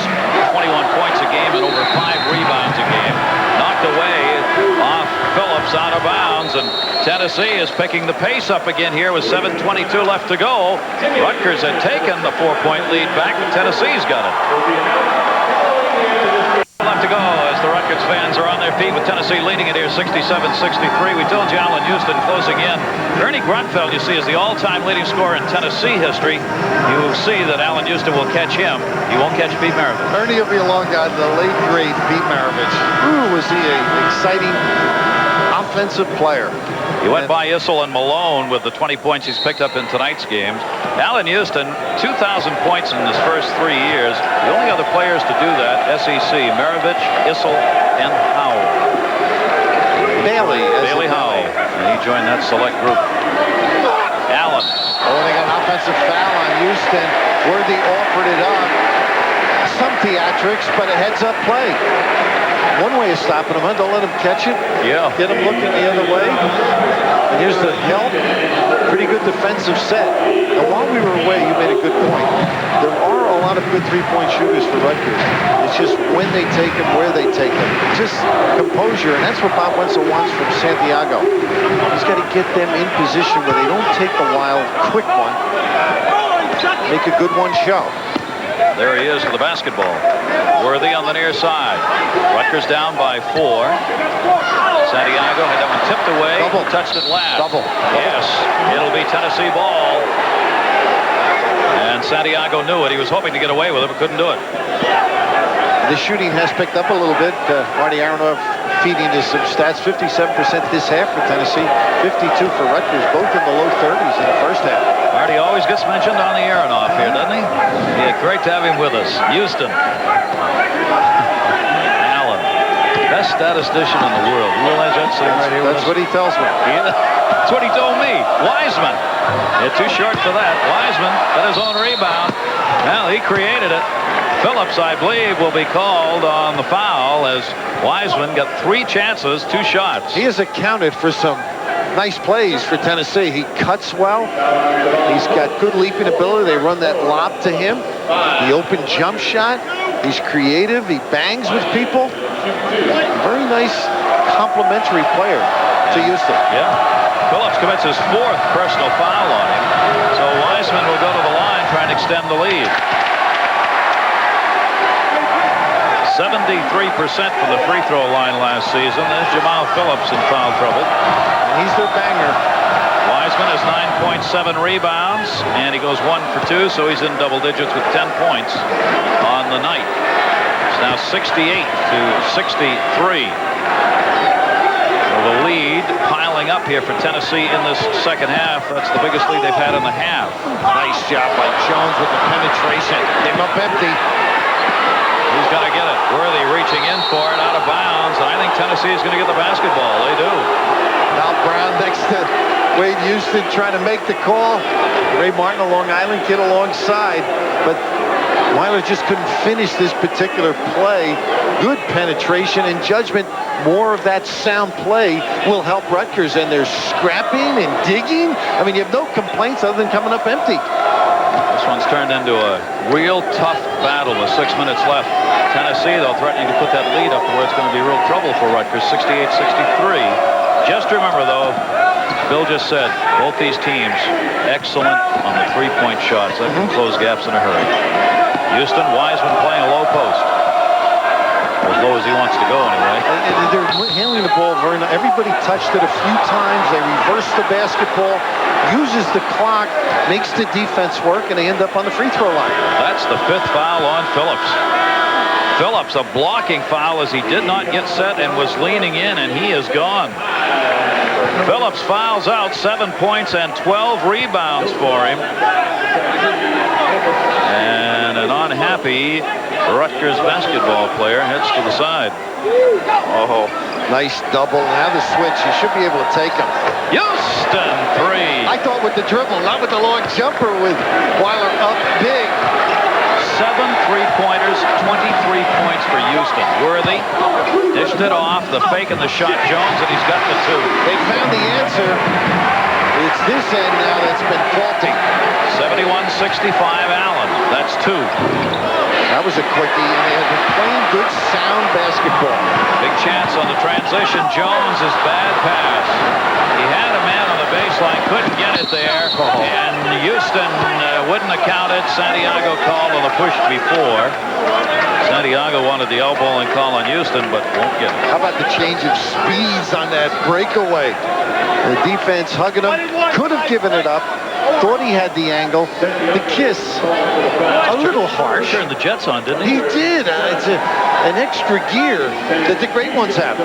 [SPEAKER 4] 21 points a game and over 5 rebounds a game. Knocked away off Phillips out of bounds, and Tennessee is picking the pace up again here with 7:22 left to go. Rutgers had taken the 4-point lead back, but Tennessee's got it. Left to go as the Rutgers fans are on their feet with Tennessee leading it here 67-63. We told you Allen Houston closing in. Ernie Grunfeld, you see, is the all-time leading scorer in Tennessee history. You will see that Allen Houston will catch him. He won't catch Pete Maravich.
[SPEAKER 2] Ernie will be along on the late, great Pete Maravich. Ooh, was he an exciting offensive player.
[SPEAKER 4] He went by Issel and Malone with the 20 points he's picked up in tonight's games. Allen Houston, 2,000 points in his first 3 years. The only other players to do that, SEC, Maravich, Issel, and Howell. Bailey Howell. And he joined that select group. Allen.
[SPEAKER 2] Oh, they got an offensive foul on Houston. Worthy offered it up. Some theatrics, but a heads-up play. One way of stopping him, huh? Don't let him catch it.
[SPEAKER 4] Yeah.
[SPEAKER 2] Get him looking the other way. And here's the help. Pretty good defensive set. And while we were away, you made a good point. There are a lot of good three-point shooters for Rutgers. It's just when they take them, where they take them. Just composure, and that's what Bob Wenzel wants from Santiago. He's got to get them in position where they don't take the wild, quick one. Make a good one show.
[SPEAKER 4] There he is for the basketball. Worthy on the near side. Rutgers down by 4. Santiago had that one tipped away.
[SPEAKER 2] Double.
[SPEAKER 4] Touched it last.
[SPEAKER 2] Double.
[SPEAKER 4] Yes. It'll be Tennessee ball. And Santiago knew it. He was hoping to get away with it, but couldn't do it.
[SPEAKER 2] The shooting has picked up a little bit. Marty Aronoff feeding us some stats. 57% this half for Tennessee. 52 for Rutgers, both in the low 30s in the first half.
[SPEAKER 4] Marty always gets mentioned on the Aronoff here, doesn't he? Yeah, great to have him with us. Houston. Allen, best statistician in the world. You realize that sitting right here with us?
[SPEAKER 2] That's what he tells me.
[SPEAKER 4] Yeah, that's what he told me. Wiseman. Yeah, too short for that. Wiseman got his own rebound. Well, he created it. Phillips, I believe, will be called on the foul as Wiseman got 3 chances, 2 shots.
[SPEAKER 2] He has accounted for some nice plays for Tennessee. He cuts well. He's got good leaping ability. They run that lob to him. The open jump shot. He's creative. He bangs with people. Very nice complimentary player to Houston.
[SPEAKER 4] Yeah. Phillips commits his 4th personal foul on him. So Wiseman will go to the line, trying to extend the lead. 73% from the free throw line last season. There's Jamal Phillips in foul trouble.
[SPEAKER 2] And he's their banger.
[SPEAKER 4] Wiseman has 9.7 rebounds, and he goes 1 for 2, so he's in double digits with 10 points on the night. It's now 68 to 63. So the lead piling up here for Tennessee in this second half. That's the biggest lead they've had in the half.
[SPEAKER 2] Nice job by Jones with the penetration. Came up empty.
[SPEAKER 4] He's going to get it. Worthy reaching in for it, out of bounds. I think Tennessee is going to get the basketball. They do.
[SPEAKER 2] Al Brown next to Wade Houston trying to make the call. Ray Martin, a Long Island kid, alongside. But Weiler just couldn't finish this particular play. Good penetration and judgment. More of that sound play will help Rutgers. And they're scrapping and digging. I mean, you have no complaints other than coming up empty.
[SPEAKER 4] This one's turned into a real tough battle with 6 minutes left. Tennessee, though, threatening to put that lead up to where it's going to be real trouble for Rutgers, 68-63. Just remember, though, Bill just said, both these teams excellent on the 3-point shots. That can close gaps in a hurry. Houston, Wiseman playing a low post. As low as he wants to go, anyway.
[SPEAKER 2] They're handling the ball very nice. Everybody touched it a few times. They reverse the basketball, uses the clock, makes the defense work, and they end up on the free throw line.
[SPEAKER 4] That's the 5th foul on Phillips. Phillips, a blocking foul as he did not get set and was leaning in, and he is gone. Phillips fouls out, 7 points and 12 rebounds for him. And an unhappy Rutgers basketball player heads to the side.
[SPEAKER 2] Oh, nice double. Now the switch. You should be able to take him.
[SPEAKER 4] Houston, 3.
[SPEAKER 2] I thought with the dribble, not with the long jumper, with Weiler up big.
[SPEAKER 4] 7 3-pointers, 23 points for Houston. Worthy dished it off, the fake and the shot, Jones, and he's got the 2.
[SPEAKER 2] They found the answer. It's this end now that's been faulty.
[SPEAKER 4] 71-65 Allen. That's 2.
[SPEAKER 2] That was a quickie, and they have been playing good, sound basketball.
[SPEAKER 4] Big chance on the transition. Jones' bad pass. He had a man on the baseline, couldn't get it there, and Houston wouldn't have counted. Santiago called on the push before. Santiago wanted the elbowing call on Houston, but won't get it.
[SPEAKER 2] How about the change of speeds on that breakaway? The defense hugging him, could have given it up. Thought he had the angle. The kiss, a little harsh.
[SPEAKER 4] He turned the Jets on, didn't he?
[SPEAKER 2] He did. It's an extra gear that the great ones have.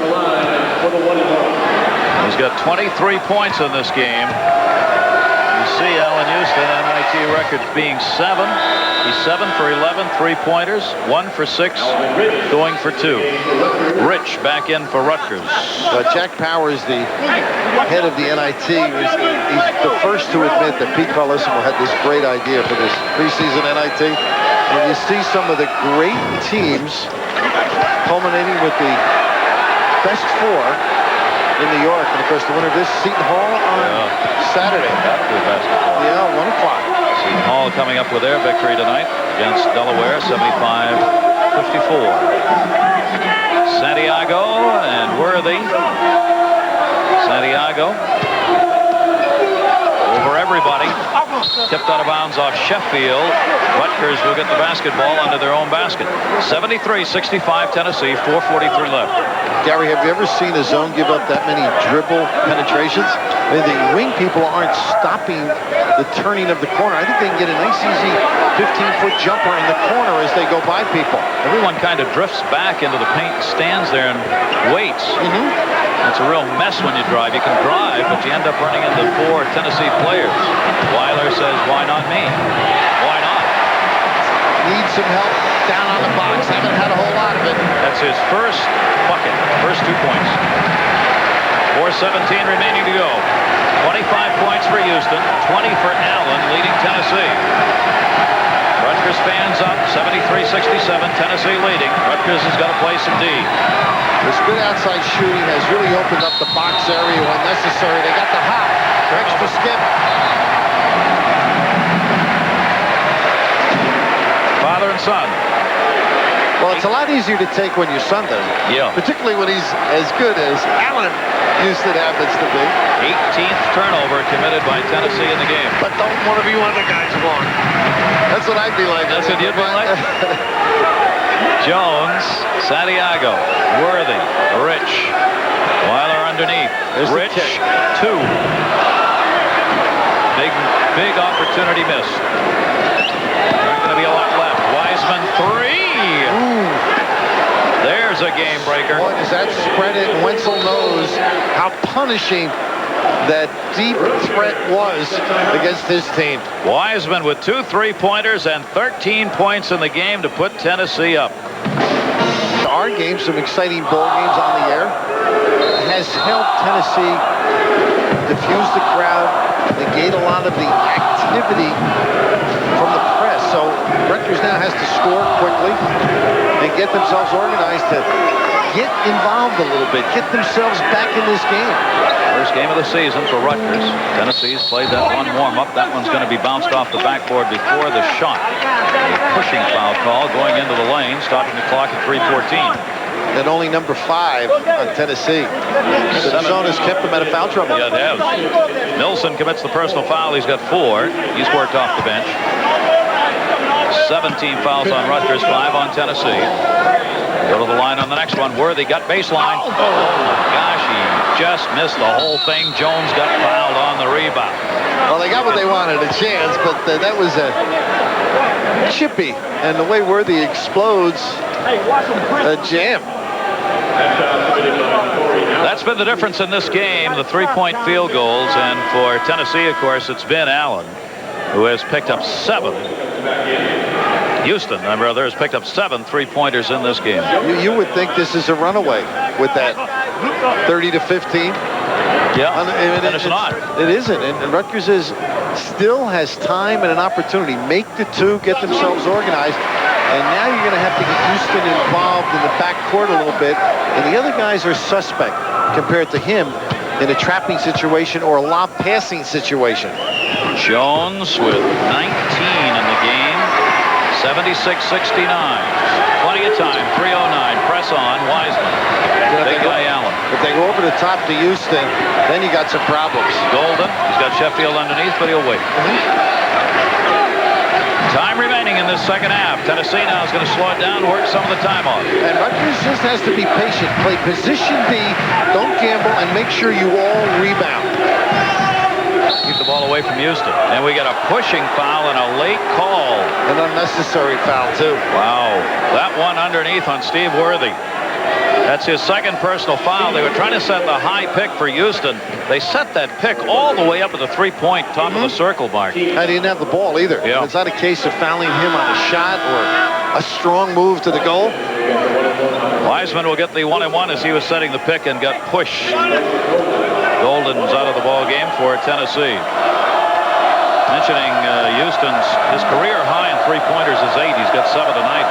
[SPEAKER 4] He's got 23 points in this game. You see Allen Houston, MIT records being 7. He's 7 for 11 3-pointers, 1 for 6, going for 2. Rich back in for Rutgers.
[SPEAKER 2] Jack Powers, the head of the NIT, he's the first to admit that Pete Carlesimo had this great idea for this preseason NIT. And you see some of the great teams culminating with the best 4 in New York. And of course, the winner of this, Seton Hall on Saturday.
[SPEAKER 4] Basketball.
[SPEAKER 2] Yeah, 1 o'clock.
[SPEAKER 4] Seton Hall coming up with their victory tonight against Delaware, 75-54. Santiago and Worthy. Santiago over everybody. Tipped out of bounds off Sheffield. Rutgers will get the basketball under their own basket. 73-65 Tennessee, 4:43 left.
[SPEAKER 2] Gary, have you ever seen a zone give up that many dribble penetrations? I mean, the wing people aren't stopping the turning of the corner. I think they can get a nice, easy 15-foot jumper in the corner as they go by people.
[SPEAKER 4] Everyone kind of drifts back into the paint and stands there and waits. It's a real mess when you drive. You can drive, but you end up running into 4 Tennessee players. Weiler says, why not me? Why not?
[SPEAKER 2] Need some help down on the box. Haven't had a whole lot of it.
[SPEAKER 4] That's his first bucket, first 2 points. 4:17 remaining to go. 25 points for Houston, 20 for Allen, leading Tennessee. Rutgers fans up, 73-67, Tennessee leading. Rutgers has got to play some D.
[SPEAKER 2] This good outside shooting has really opened up the box area when necessary. They got the hop. Extra skip.
[SPEAKER 4] Father and son.
[SPEAKER 2] Well, it's a lot easier to take when your son does it.
[SPEAKER 4] Yeah.
[SPEAKER 2] Particularly when he's as good as Allen Houston happens to be.
[SPEAKER 4] 18th turnover committed by Tennessee in the game.
[SPEAKER 2] But don't one of you other guys want. That's what I'd be like.
[SPEAKER 4] That's what you'd be like? Jones, Santiago, Worthy, Rich. Weiler underneath.
[SPEAKER 2] There's
[SPEAKER 4] Rich, 2. Big opportunity missed. There's going to be a lot left. Wiseman, 3. There's a game breaker.
[SPEAKER 2] Boy, does that spread it. Wenzel knows how punishing that deep threat was against his team.
[SPEAKER 4] Wiseman with 2 3-pointers and 13 points in the game to put Tennessee up.
[SPEAKER 2] Our game, some exciting ball games on the air, has helped Tennessee diffuse the crowd, negate a lot of the activity from the press. So Rutgers now has to score quickly and get themselves organized to get involved a little bit, get themselves back in this game.
[SPEAKER 4] First game of the season for Rutgers. Tennessee's played that one warm-up. That one's going to be bounced off the backboard before the shot. A pushing foul call going into the lane, stopping the clock at 3:14.
[SPEAKER 2] And only number 5 on Tennessee. Arizona's kept them out of foul trouble.
[SPEAKER 4] Yeah, they have. Milson commits the personal foul. He's got 4. He's worked off the bench. 17 fouls on Rutgers, 5 on Tennessee. Go to the line on the next one. Worthy got baseline. Oh my gosh, he just missed the whole thing. Jones got fouled on the rebound.
[SPEAKER 2] Well, they got what they wanted, a chance, but that was a chippy. And the way Worthy explodes, a jam.
[SPEAKER 4] That's been the difference in this game, the 3-point field goals. And for Tennessee, of course, it's been Allen, who has picked up 7. Houston, has picked up 7 3-pointers in this game.
[SPEAKER 2] You would think this is a runaway with that 30-15.
[SPEAKER 4] Yeah, and it's not.
[SPEAKER 2] It isn't. And Rutgers still has time and an opportunity. Make the 2, get themselves organized. And now you're going to have to get Houston involved in the backcourt a little bit. And the other guys are suspect compared to him in a trapping situation or a lob passing situation.
[SPEAKER 4] Jones with 19 in the game. 76-69. Plenty of time. 3:09. Press on. Wiseman. Big guy Allen.
[SPEAKER 2] If they go over the top to Houston, then you got some problems.
[SPEAKER 4] Golden. He's got Sheffield underneath, but he'll wait. Time remaining in this second half. Tennessee now is going to slow it down, work some of the time off.
[SPEAKER 2] And Rutgers just has to be patient. Play position B. Don't gamble, and make sure you all rebound.
[SPEAKER 4] Keep the ball away from Houston. And we got a pushing foul and a late call.
[SPEAKER 2] An unnecessary foul, too.
[SPEAKER 4] Wow. That one underneath on Steve Worthy. That's his second personal foul. They were trying to set the high pick for Houston. They set that pick all the way up at the 3-point top of the circle mark.
[SPEAKER 2] I didn't have the ball either.
[SPEAKER 4] Yeah.
[SPEAKER 2] It's not a case of fouling him on a shot or a strong move to the goal.
[SPEAKER 4] Wiseman will get the 1-and-1 as he was setting the pick and got pushed. Golden's out of the ball game for Tennessee. Mentioning Houston's, his career high in 3-pointers is 8. He's got 7 tonight.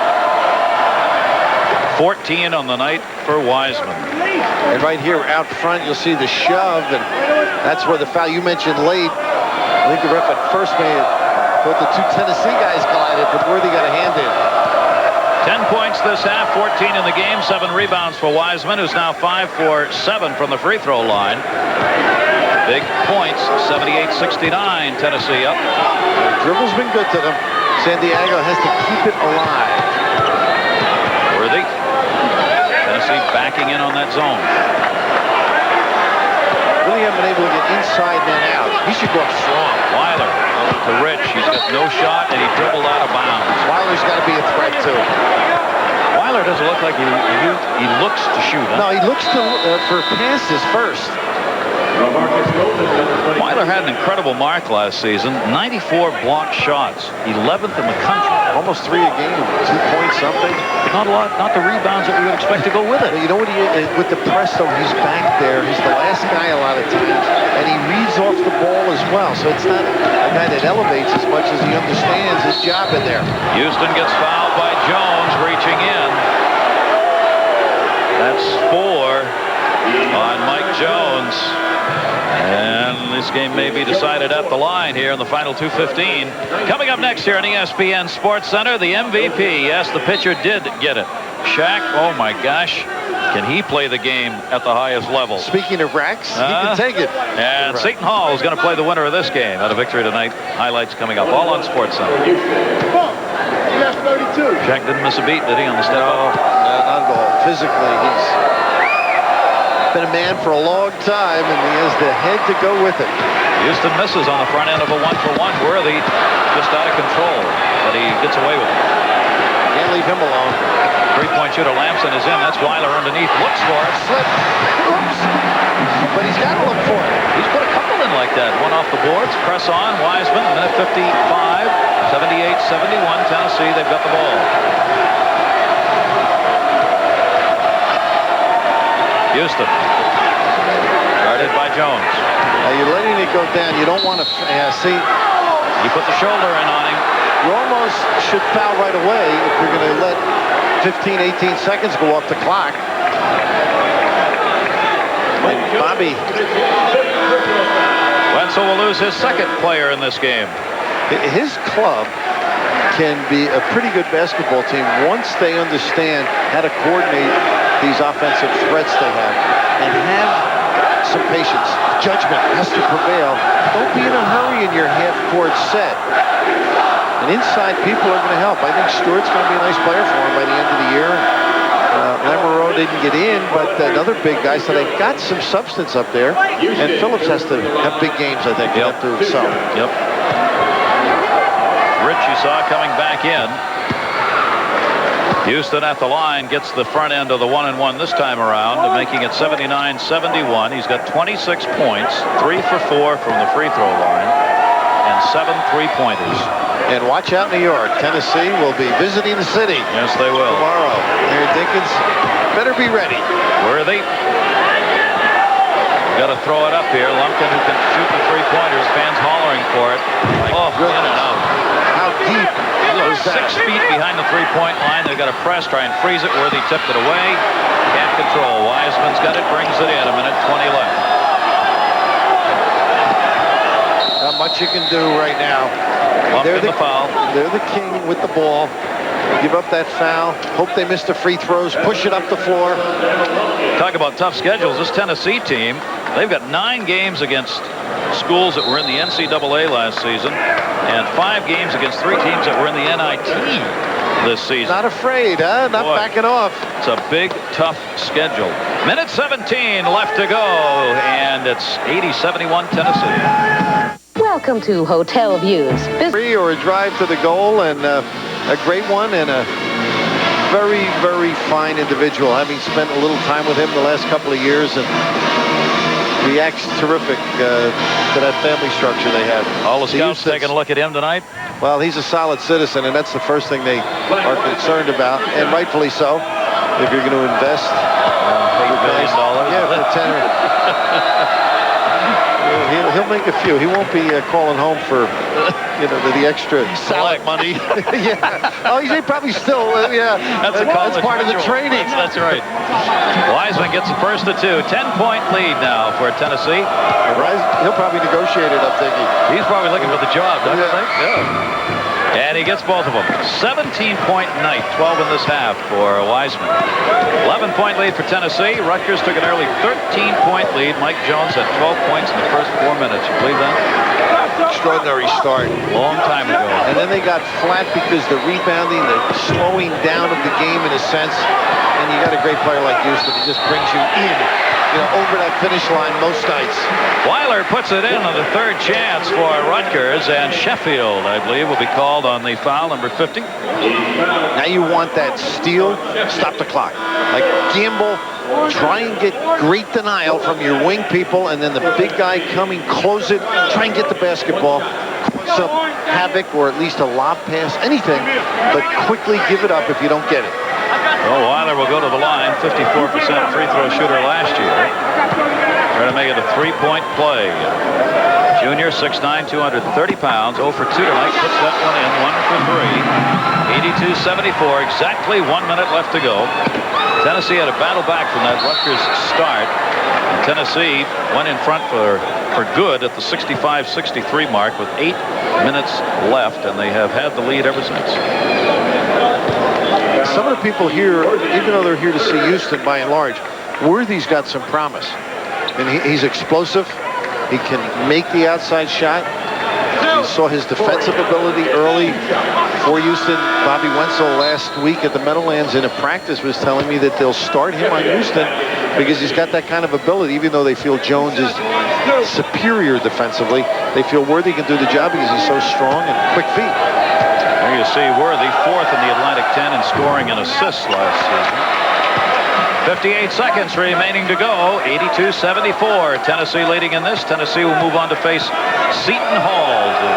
[SPEAKER 4] 14 on the night for Wiseman.
[SPEAKER 2] And right here out front, you'll see the shove, and that's where the foul you mentioned late. I think the ref at first may have thought the 2 Tennessee guys collided, but Worthy got a hand in.
[SPEAKER 4] 10 points this half, 14 in the game, 7 rebounds for Wiseman, who's now 5 for 7 from the free throw line. Big points, 78-69, Tennessee up.
[SPEAKER 2] The dribble's been good to them. San Diego has to keep it alive.
[SPEAKER 4] Worthy. Tennessee backing in on that zone.
[SPEAKER 2] Really haven't been able to get inside and out. He should go up strong.
[SPEAKER 4] Weiler to Rich. He's got no shot, and he dribbled out of bounds.
[SPEAKER 2] Weiler's got to be a threat, too.
[SPEAKER 4] Weiler doesn't look like he looks to shoot. Huh?
[SPEAKER 2] No, he looks to for passes first.
[SPEAKER 4] Weiler had an incredible mark last season. 94 blocked shots. 11th in the country.
[SPEAKER 2] Almost 3 a game. 2 points something.
[SPEAKER 4] Not a lot. Not the rebounds that we would expect to go with it.
[SPEAKER 2] You know what with the press, though, he's back there. He's the last guy a lot of times. And he reads off the ball as well. So it's not a guy that elevates as much as he understands his job in there.
[SPEAKER 4] Houston gets fouled by Jones reaching in. That's 4 on Mike Jones. And this game may be decided at the line here in the final 2:15. Coming up next here on ESPN Sports Center, the MVP. Yes, the pitcher did get it. Shaq, oh my gosh, can he play the game at the highest level?
[SPEAKER 2] Speaking of racks, he can take it.
[SPEAKER 4] And Seton Hall is going to play the winner of this game at a victory tonight. Highlights coming up, all on Sports Center. Shaq didn't miss a beat, did he, on the step up?
[SPEAKER 2] No, not at all. Physically, he's been a man for a long time, and he has the head to go with it.
[SPEAKER 4] Houston misses on the front end of a 1-for-1. Worthy just out of control, but he gets away with it.
[SPEAKER 2] Can't leave him alone.
[SPEAKER 4] Three-point shooter Lamson is in. That's Weiler underneath. Looks for it.
[SPEAKER 2] Slip. Oops. But he's got to look for it.
[SPEAKER 4] He's put a couple in like that. One off the boards. Press on. Wiseman. Minute 55. 78-71. Tennessee. They've got the ball. Houston. Guarded by Jones.
[SPEAKER 2] Now you're letting it go down. You don't want to see.
[SPEAKER 4] He put the shoulder in on him.
[SPEAKER 2] You almost should foul right away if you're going to let 15, 18 seconds go off the clock. And Bobby.
[SPEAKER 4] Wenzel will lose his second player in this game.
[SPEAKER 2] His club can be a pretty good basketball team once they understand how to coordinate these offensive threats they have and have some patience. Judgment has to prevail. Don't be in a hurry in your half-court set. And inside people are going to help. I think Stewart's going to be a nice player for him by the end of the year. Lamoureux didn't get in, but another big guy, so they've got some substance up there. And Phillips has to have big games, I think, to excel.
[SPEAKER 4] Yep. Rich, you saw coming back in. Houston at the line gets the front end of the 1-and-1 this time around, making it 79-71. He's got 26 points, 3 for 4 from the free throw line, and 7 3-pointers.
[SPEAKER 2] And watch out, New York. Tennessee will be visiting the city.
[SPEAKER 4] Yes, they will.
[SPEAKER 2] Tomorrow. Mayor Dinkins better be ready.
[SPEAKER 4] Worthy. Got to throw it up here. Lumpkin, who can shoot the 3-pointers. Fans hollering for it. Oh, in and out.
[SPEAKER 2] How deep?
[SPEAKER 4] 6 feet behind the 3-point line. They've got to press, try and freeze it. Worthy tipped it away. Can't control. Wiseman's got it, brings it in. A minute 20 left.
[SPEAKER 2] Not much you can do right now.
[SPEAKER 4] They're the foul.
[SPEAKER 2] They're the king with the ball. Give up that foul. Hope they miss the free throws. Push it up the floor.
[SPEAKER 4] Talk about tough schedules. This Tennessee team, they've got 9 games against schools that were in the NCAA last season and 5 games against 3 teams that were in the NIT this season.
[SPEAKER 2] Not afraid, huh? Not backing off.
[SPEAKER 4] It's a big, tough schedule. Minute 17 left to go, and it's 80-71 Tennessee.
[SPEAKER 8] Welcome to Hotel Views.
[SPEAKER 2] Free or a drive to the goal, and a great one, and a very, very fine individual. Having spent a little time with him the last couple of years, and he acts terrific to that family structure they have.
[SPEAKER 4] All the scouts taking a look at him tonight?
[SPEAKER 2] Well, he's a solid citizen, and that's the first thing they are concerned about, and rightfully so. If you're going to invest
[SPEAKER 4] $8 million.
[SPEAKER 2] Yeah, for 10 He'll make a few. He won't be calling home for, the extra
[SPEAKER 4] salad money.
[SPEAKER 2] Yeah. Oh, he's probably still, that's part of the training.
[SPEAKER 4] That's right. Wiseman gets the first of 2. 10-point lead now for Tennessee.
[SPEAKER 2] He'll probably negotiate it, I'm thinking.
[SPEAKER 4] He's probably looking for the job, don't you think? Yeah. And he gets both of them. 17-point night, 12 in this half for Wiseman. 11-point lead for Tennessee. Rutgers took an early 13-point lead. Mike Jones had 12 points in the first 4 minutes. You believe that?
[SPEAKER 2] extraordinary start.
[SPEAKER 4] Long time ago.
[SPEAKER 2] And then they got flat because the rebounding, the slowing down of the game in a sense. And you got a great player like Houston. He just brings you in, over that finish line most nights.
[SPEAKER 4] Weiler puts it in on the third chance for Rutgers, and Sheffield, I believe, will be called on the foul, number 50.
[SPEAKER 2] Now you want that steal, stop the clock. Like gamble, try and get great denial from your wing people, and then the big guy coming, close it, try and get the basketball, cause some havoc, or at least a lob pass, anything, but quickly give it up if you don't get it.
[SPEAKER 4] Well, Weiler will go to the line, 54% free throw shooter last year. Trying to make it a three-point play. Junior, 6'9", 230 pounds, 0 for 2 tonight, puts that one in, 1 for 3. 82-74, exactly 1 minute left to go. Tennessee had a battle back from that Rutgers start. And Tennessee went in front for good at the 65-63 mark with 8 minutes left, and they have had the lead ever since.
[SPEAKER 2] Some of the people here, even though they're here to see Houston by and large, Worthy's got some promise. And he's explosive. He can make the outside shot. You saw his defensive ability early for Houston. Bobby Wenzel last week at the Meadowlands in a practice was telling me that they'll start him on Houston because he's got that kind of ability. Even though they feel Jones is superior defensively, they feel Worthy can do the job because he's so strong and quick feet.
[SPEAKER 4] There you see Worthy, 4th in the Atlantic 10 in scoring and assists last season. 58 seconds remaining to go. 82-74. Tennessee leading in this. Tennessee will move on to face Seton Hall to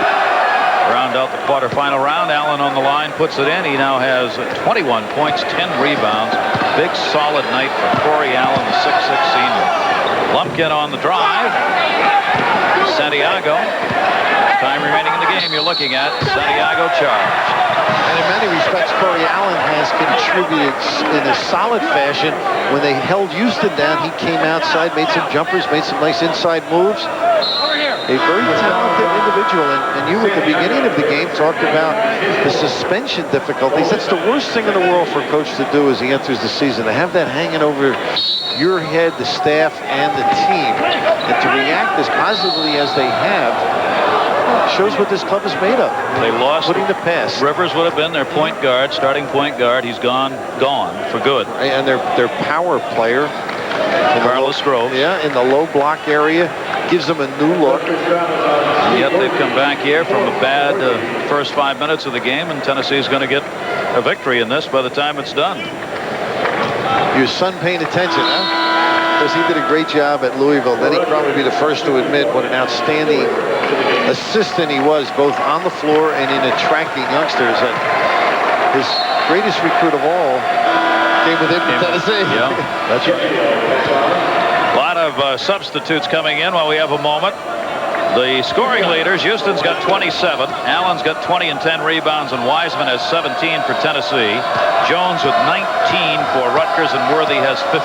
[SPEAKER 4] round out the quarterfinal round. Allen on the line, puts it in. He now has 21 points, 10 rebounds. Big solid night for Corey Allen, the 6'6 senior. Lumpkin on the drive. Santiago. Time remaining in the game, you're looking at Santiago charged.
[SPEAKER 2] And in many respects, Corey Allen has contributed in a solid fashion. When they held Houston down, he came outside, made some jumpers, made some nice inside moves. A very talented individual. And you, at the beginning of the game, talked about the suspension difficulties. That's the worst thing in the world for a coach to do as he enters the season, to have that hanging over your head, the staff, and the team. And to react as positively as they have shows what this club is made of.
[SPEAKER 4] They lost.
[SPEAKER 2] Putting the pass.
[SPEAKER 4] Rivers would have been their point guard, starting point guard. He's gone for good.
[SPEAKER 2] And their power player,
[SPEAKER 4] Carlos Groves.
[SPEAKER 2] Yeah, in the low block area, gives them a new look.
[SPEAKER 4] And yet they've come back here from a bad first 5 minutes of the game, and Tennessee's going to get a victory in this by the time it's done.
[SPEAKER 2] Your son paying attention, huh? Because he did a great job at Louisville. Then he'd probably be the first to admit what an outstanding assistant he was, both on the floor and in attracting youngsters. And his greatest recruit of all came with him from Tennessee.
[SPEAKER 4] Yeah, that's right. A lot of substitutes coming in while we have a moment. The scoring leaders, Houston's got 27. Allen's got 20 and 10 rebounds, and Wiseman has 17 for Tennessee. Jones with 19 for Rutgers, and Worthy has 15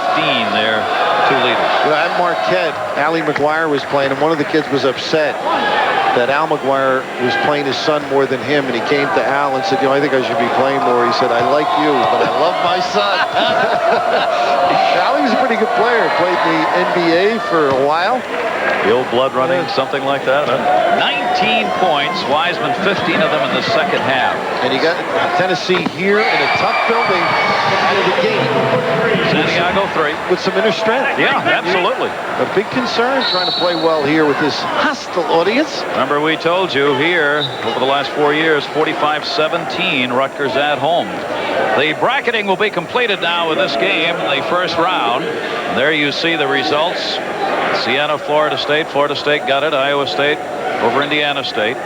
[SPEAKER 4] there. Two leaders.
[SPEAKER 2] At Marquette, Allie McGuire was playing, and one of the kids was upset that Al McGuire was playing his son more than him, and he came to Al and said, I think I should be playing more. He said, I like you, but I love my son. Allie was a pretty good player. Played the NBA for a while.
[SPEAKER 4] The old blood running, something like that. 19 points. Wiseman, 15 of them in the second half.
[SPEAKER 2] And you got Tennessee here in a tough building out of the gate.
[SPEAKER 4] Santiago 3.
[SPEAKER 2] With some inner strength.
[SPEAKER 4] Yeah, absolutely.
[SPEAKER 2] A big concern trying to play well here with this hostile audience.
[SPEAKER 4] Remember, we told you here over the last 4 years, 45-17, Rutgers at home. The bracketing will be completed now with this game, the first round. There you see the results. Siena, Florida State. Florida State got it. Iowa State over Indiana State.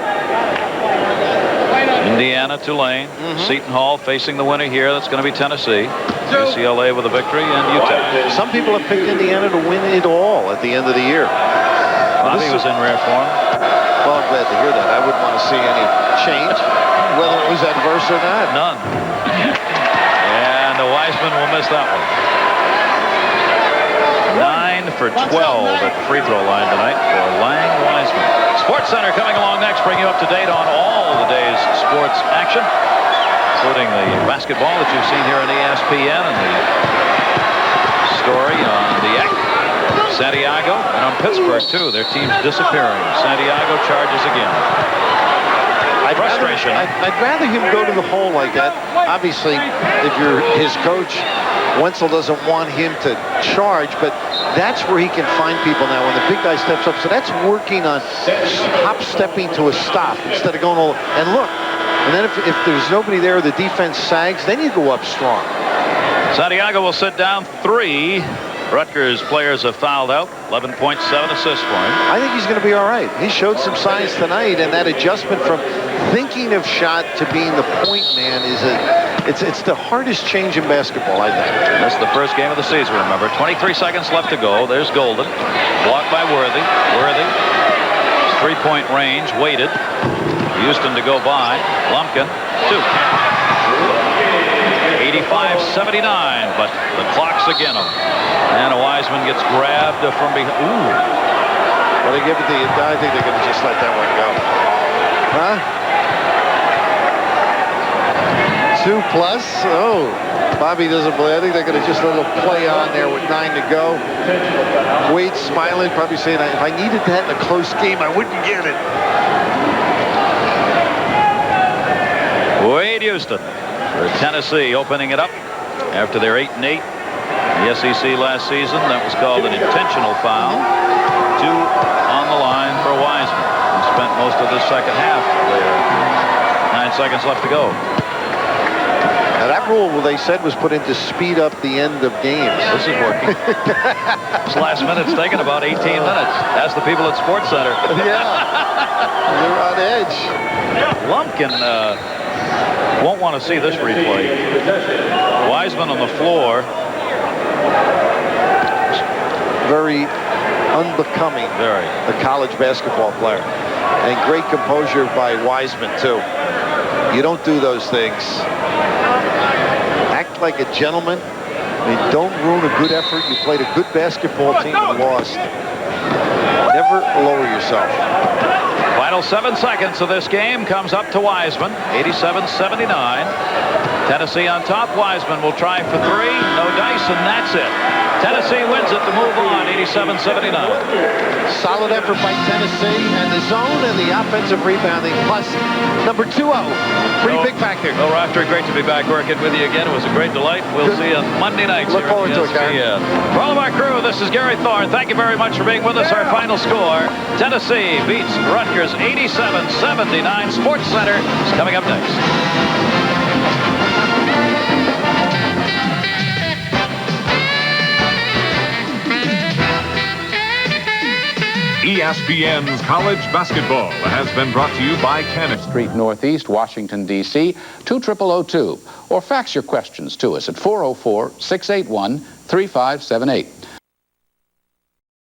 [SPEAKER 4] Indiana, Tulane. Seton Hall facing the winner here. That's going to be Tennessee. UCLA with a victory, and Utah.
[SPEAKER 2] Some people have picked Indiana to win it all at the end of the year.
[SPEAKER 4] Bobby was in rare form.
[SPEAKER 2] Well, I'm glad to hear that. I wouldn't want to see any change, whether it was adverse or not.
[SPEAKER 4] None. And the Wiseman will miss that one. 9 for 12 at the free throw line tonight for Lang Wiseman. Sports Center coming along next, bring you up to date on all the day's sports action, including the basketball that you've seen here on ESPN and the story on the Santiago and on Pittsburgh too. Their team's disappearing. Santiago charges again. Frustration.
[SPEAKER 2] I'd rather him go to the hole like that. Obviously, if you're his coach, Wenzel doesn't want him to charge, but that's where he can find people now when the big guy steps up. So that's working on hop-stepping to a stop instead of going all... And look, and then if there's nobody there, the defense sags, then you go up strong.
[SPEAKER 4] Santiago will sit down 3. Rutgers players have fouled out. 11.7 assists for him.
[SPEAKER 2] I think he's going to be all right. He showed some signs tonight, and that adjustment from thinking of shot to being the point man is it's the hardest change in basketball, I think.
[SPEAKER 4] That's the first game of the season, remember. 23 seconds left to go. There's Golden. Blocked by Worthy. Worthy. 3-point range. Waited. Houston to go by. Lumpkin. 2. 85-79, but the clock's again him. And Wiseman gets grabbed from behind. Ooh.
[SPEAKER 2] Well, they give it to you. I think they're going to just let that one go. Huh? 2 plus. Oh, Bobby doesn't play. I think they're going to just let a little play on there with 9 to go. Wade smiling, probably saying, if I needed that in a close game, I wouldn't get it.
[SPEAKER 4] Wade Houston for Tennessee opening it up after their 8-8. The SEC last season, that was called an intentional foul. 2 on the line for Wiseman, who spent most of the second half there. 9 seconds left to go.
[SPEAKER 2] Now that rule, they said, was put in to speed up the end of games.
[SPEAKER 4] This is working. This last minute's taken about 18 minutes. Ask the people at Sports Center.
[SPEAKER 2] Yeah, they're on edge.
[SPEAKER 4] Lumpkin won't want to see this replay. Wiseman on the floor.
[SPEAKER 2] Very unbecoming, the college basketball player. And great composure by Wiseman, too. You don't do those things. Act like a gentleman. I mean, don't ruin a good effort. You played a good basketball team and lost. Never lower yourself.
[SPEAKER 4] Final 7 seconds of this game comes up to Wiseman. 87-79. Tennessee on top. Wiseman will try for 3. No dice, and that's it. Tennessee wins it to move on. 87-79.
[SPEAKER 2] Solid effort by Tennessee, and the zone and the offensive rebounding, plus number 2-0. Pretty big factor.
[SPEAKER 4] Well, Rafter, great to be back working with you again. It was a great delight. We'll see you on Monday nights.
[SPEAKER 2] Look forward to it, Gary.
[SPEAKER 4] For all of our crew, this is Gary Thorne. Thank you very much for being with us. Our final score, Tennessee beats Rutgers 87-79. Sports Center is coming up next.
[SPEAKER 9] ESPN's College Basketball has been brought to you by Kenneth
[SPEAKER 5] Street Northeast, Washington, D.C., 20002. Or fax your questions to us at 404-681-3578.